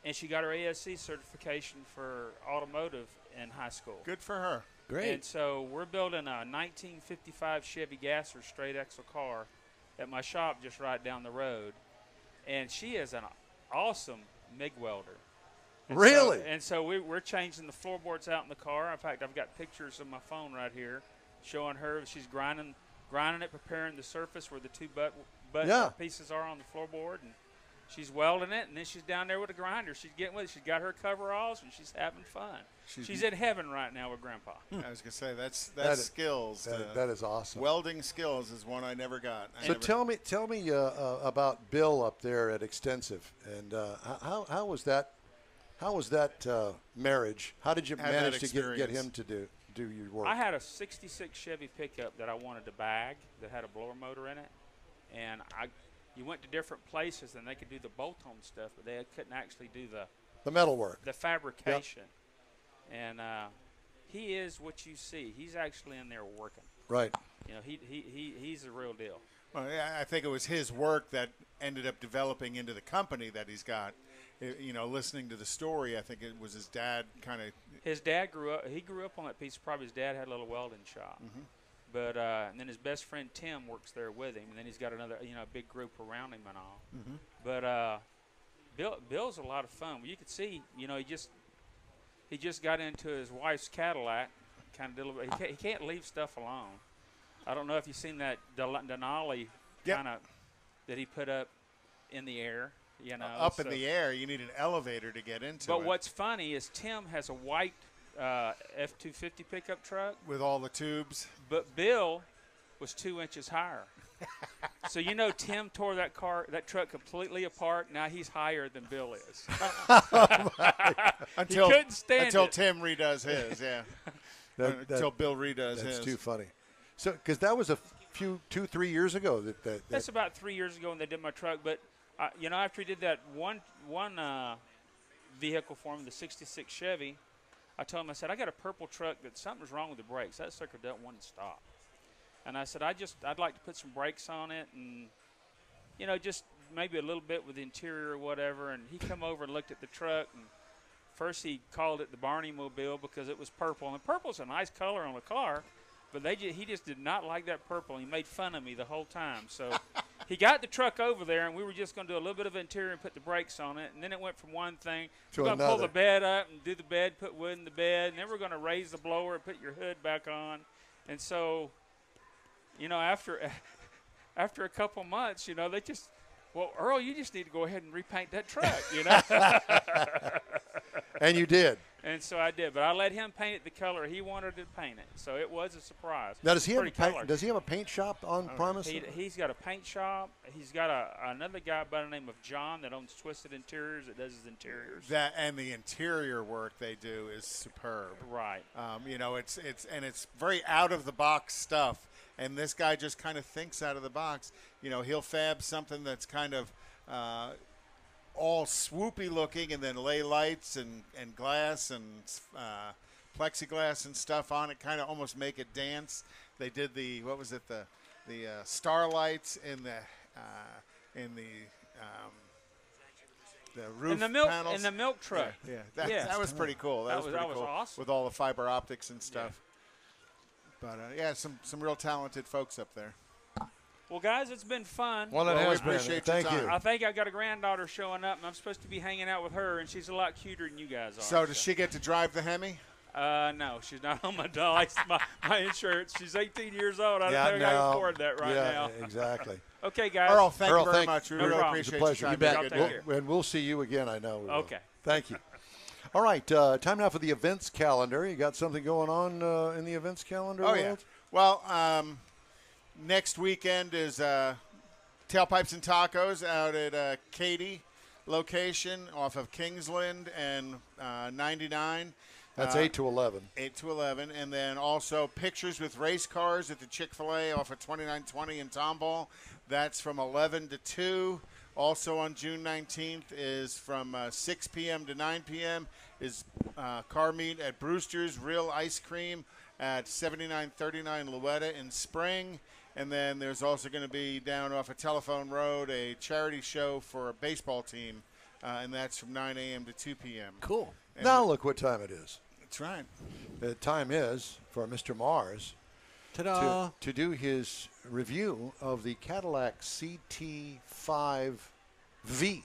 and she got her ASC certification for automotive in high school. Good for her. Great. And so we're building a 1955 Chevy Gasser straight axle car at my shop just right down the road. And she is an awesome MIG welder. And Really? So we're changing the floorboards out in the car. In fact, I've got pictures on my phone right here showing her. She's grinding it, preparing the surface where the 2 butt Yeah. pieces are on the floorboard. And she's welding it, and then she's down there with a grinder. She's getting with it. She's got her coveralls, and she's having fun. She's in heaven right now with Grandpa. I was going to say, that's That is- skills. That is awesome. Welding skills is one I never got. So tell me about Bill up there at Extensive, and how was that? How was that marriage? How did you Had that manage to get experience. him to do your work? I had a 66 Chevy pickup that I wanted to bag that had a blower motor in it, and you went to different places and they could do the bolt-on stuff, but they couldn't actually do The metal work. the fabrication. And he is what you see. He's actually in there working. Right. You know, he's the real deal. Well, yeah, I think it was his work that ended up developing into the company that he's got. You know, listening to the story, I think it was his dad kind of. His dad grew up on that piece of property. His dad had a little welding shop. But and then his best friend Tim works there with him, and then he's got another, a big group around him and all. But Bill's a lot of fun. Well, you could see, he just got into his wife's Cadillac, kind of did he can't leave stuff alone. I don't know if you've seen that Denali kind of that he put up in the air. Up in the air, you need an elevator to get into it. But what's funny is Tim has a white F-250 pickup truck with all the tubes. But Bill was 2 inches higher. So Tim tore that truck completely apart. Now he's higher than Bill is. Until, he couldn't stand until it. Tim redoes his, yeah. Until Bill redoes his. That's too funny. So, because that was 2-3 years ago. That's about 3 years ago when they did my truck. But after he did that one vehicle for him, the '66 Chevy, I told him, I said, I got a purple truck that something's wrong with the brakes. That sucker doesn't want to stop. And I said, I'd like to put some brakes on it and, just maybe a little bit with the interior or whatever. And he come over and looked at the truck. And first he called it the Barney Mobile because it was purple. And purple's a nice color on a car, but he just did not like that purple. He made fun of me the whole time. So he got the truck over there, and we were just going to do a little bit of interior and put the brakes on it. And then it went from one thing. We're going to pull the bed up and do the bed, put wood in the bed. And then we're going to raise the blower and put your hood back on. And so, after a couple months, they just, well, Earl, you just need to go ahead and repaint that truck, And you did. And so I did, but I let him paint it the color he wanted to paint it. So it was a surprise. Now, does he have a paint shop on Promise? He's got a paint shop. He's got another guy by the name of John that owns Twisted Interiors that does his interiors. And the interior work they do is superb. Right. It's very out of the box stuff. And this guy just kind of thinks out of the box. He'll fab something that's kind of all swoopy looking and then lay lights and glass and plexiglass and stuff on it, kind of almost make it dance. They did the starlights in the roof panels. In the milk truck. Yeah, that was pretty cool. That was cool. Awesome. With all the fiber optics and stuff. Yeah. But some real talented folks up there. Well, guys, it's been fun. Well, it has been. Thank you. I think I've got a granddaughter showing up, and I'm supposed to be hanging out with her, and she's a lot cuter than you guys are. So does she get to drive the Hemi? No, she's not on my insurance. She's 18 years old. I don't think I can afford that now. Yeah, exactly. Okay, guys. Earl, thank you very much. We really appreciate it. It's a pleasure. You bet. And we'll see you again, I know. Okay. Thank you. All right, time now for the events calendar. You got something going on in the events calendar? Oh, yeah. Well, next weekend is Tailpipes and Tacos out at Katy location off of Kingsland and 99. That's 8 to 11. 8 to 11. And then also Pictures with Race Cars at the Chick-fil-A off of 2920 in Tomball. That's from 11 to 2. Also on June 19th is from 6 p.m. to 9 p.m. is car meet at Brewster's Real Ice Cream at 7939 Louetta in Spring. And then there's also going to be down off of Telephone Road a charity show for a baseball team, and that's from 9 a.m. to 2 p.m. Cool. And now look what time it is. That's right. The time is for Mr. Mars to do his review of the Cadillac CT5V. Well,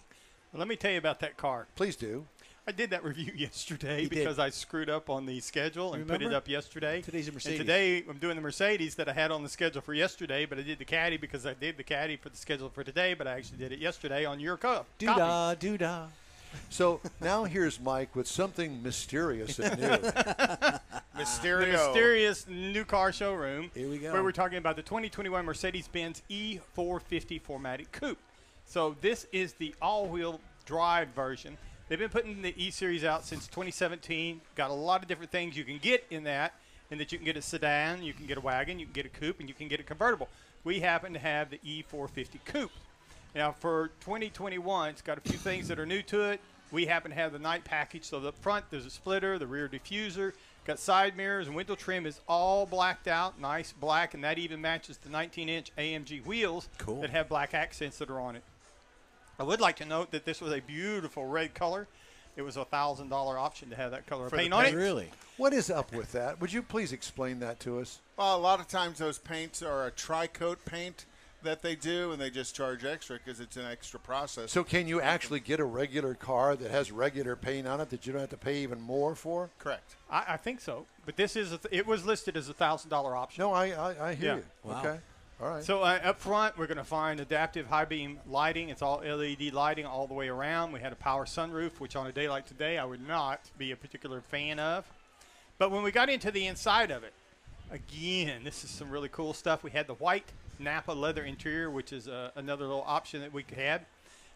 let me tell you about that car. Please do. I did that review yesterday because I screwed up on the schedule and put it up yesterday. Today's a Mercedes. And today I'm doing the Mercedes that I had on the schedule for yesterday, but I did the Caddy because I did the Caddy for the schedule for today, but I actually did it yesterday on your copy. Doo-dah, doo-dah. So now here's Mike with something mysterious and new. The mysterious new car showroom. Here we go. Where we're talking about the 2021 Mercedes-Benz E450 4MATIC Coupe. So this is the all-wheel drive version. They've been putting the E-Series out since 2017. Got a lot of different things you can get in that, and that you can get a sedan, you can get a wagon, you can get a coupe, and you can get a convertible. We happen to have the E450 Coupe. Now, for 2021, it's got a few things that are new to it. We happen to have the night package. So the front, there's a splitter, the rear diffuser, got side mirrors, and window trim is all blacked out, nice black, and that even matches the 19-inch AMG wheels that have black accents that are on it. I would like to note that this was a beautiful red color. It was a $1,000 option to have that color of paint on it. Really? What is up with that? Would you please explain that to us? Well, a lot of times those paints are a tri-coat paint that they do, and they just charge extra because it's an extra process. So can you actually get a regular car that has regular paint on it that you don't have to pay even more for? Correct. I think so. But this is it was listed as a $1,000 option. No, I hear you. Wow. Okay. All right. So up front, we're going to find adaptive high beam lighting. It's all LED lighting all the way around. We had a power sunroof, which on a day like today I would not be a particular fan of. But when we got into the inside of it, again, this is some really cool stuff. We had the white Napa leather interior, which is another little option that we had.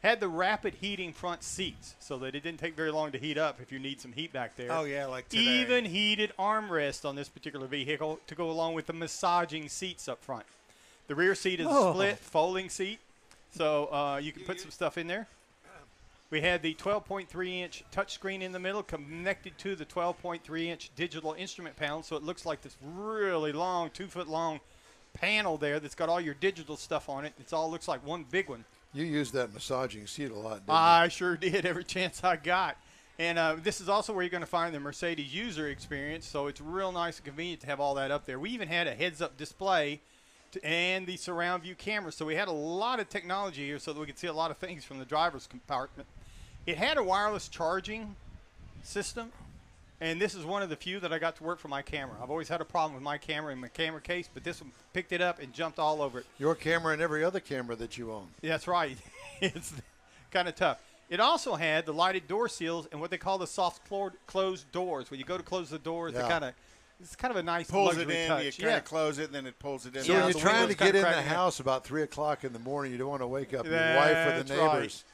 Had the rapid heating front seats so that it didn't take very long to heat up if you need some heat back there. Oh, yeah, like today. Even heated armrest on this particular vehicle to go along with the massaging seats up front. The rear seat is a split folding seat, so you can put some stuff in there. We had the 12.3-inch touchscreen in the middle connected to the 12.3-inch digital instrument panel, so it looks like this really long, 2-foot-long panel there that's got all your digital stuff on it. It all looks like one big one. You used that massaging seat a lot, didn't I sure did, every chance I got. And this is also where you're going to find the Mercedes user experience, so it's real nice and convenient to have all that up there. We even had a heads-up display and the surround view camera, so we had a lot of technology here so that we could see a lot of things from the driver's compartment. It had a wireless charging system, and this is one of the few that I got to work for my camera. I've always had a problem with my camera and my camera case, but this one picked it up and jumped all over it. Your camera and every other camera that you own. That's right. It's kind of tough. It also had the lighted door seals and what they call the soft closed doors. When you go to close the doors, it's kind of a nice pulls luxury it in, touch. you kind of close it, and then it pulls it in. So Yeah, when the you're trying to windows get kinda in the cracking up. house about 3 o'clock in the morning, you don't want to wake up your wife or the That's right. neighbors.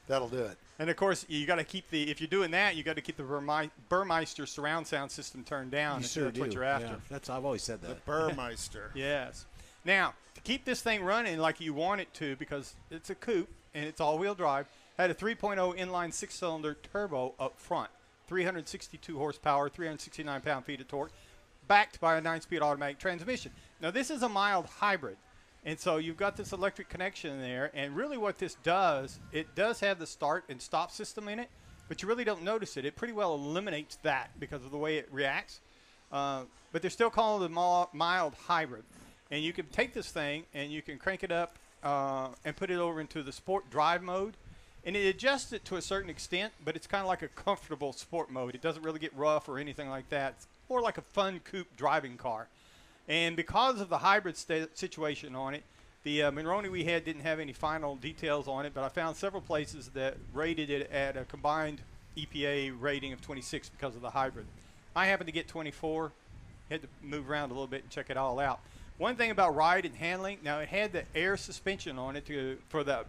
That'll do it. And of course, you got to keep if you're doing that, you got to keep the Burmeister surround sound system turned down. You if sure that's what do. you're after. Yeah, I've always said that. The Burmeister. Yes. Now, to keep this thing running like you want it to, because it's a coupe and it's all-wheel drive, had a 3.0 inline six-cylinder turbo up front, 362 horsepower, 369 pound-feet of torque, backed by a 9-speed automatic transmission. Now, this is a mild hybrid, and so you've got this electric connection there, and really what this does, it does have the start and stop system in it, but you really don't notice it. It pretty well eliminates that because of the way it reacts. But they're still calling it a mild hybrid. And you can take this thing and you can crank it up and put it over into the sport drive mode. And it adjusts it to a certain extent, but it's kind of like a comfortable sport mode. It doesn't really get rough or anything like that. It's more like a fun coupe driving car. And because of the hybrid situation on it, the Monroney we had didn't have any final details on it, but I found several places that rated it at a combined EPA rating of 26 because of the hybrid. I happened to get 24. Had to move around a little bit and check it all out. One thing about ride and handling, now it had the air suspension on it for the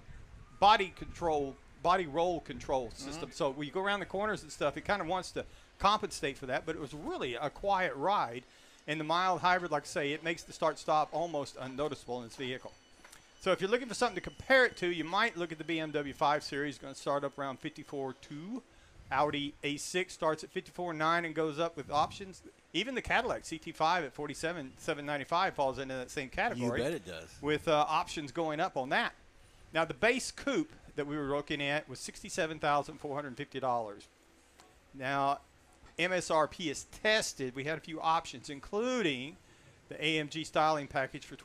body roll control system. So when you go around the corners and stuff, it kind of wants to compensate for that, but it was really a quiet ride. And the mild hybrid, like I say, it makes the start-stop almost unnoticeable in this vehicle. So if you're looking for something to compare it to, you might look at the BMW 5 Series. Going to start up around 54.2. Audi A6 starts at 54.9 and goes up with options. Even the Cadillac CT5 at 47,795 falls into that same category. You bet it does. With options going up on that. Now, the base coupe that we were looking at was $67,450. Now, MSRP is tested. We had a few options, including the AMG styling package for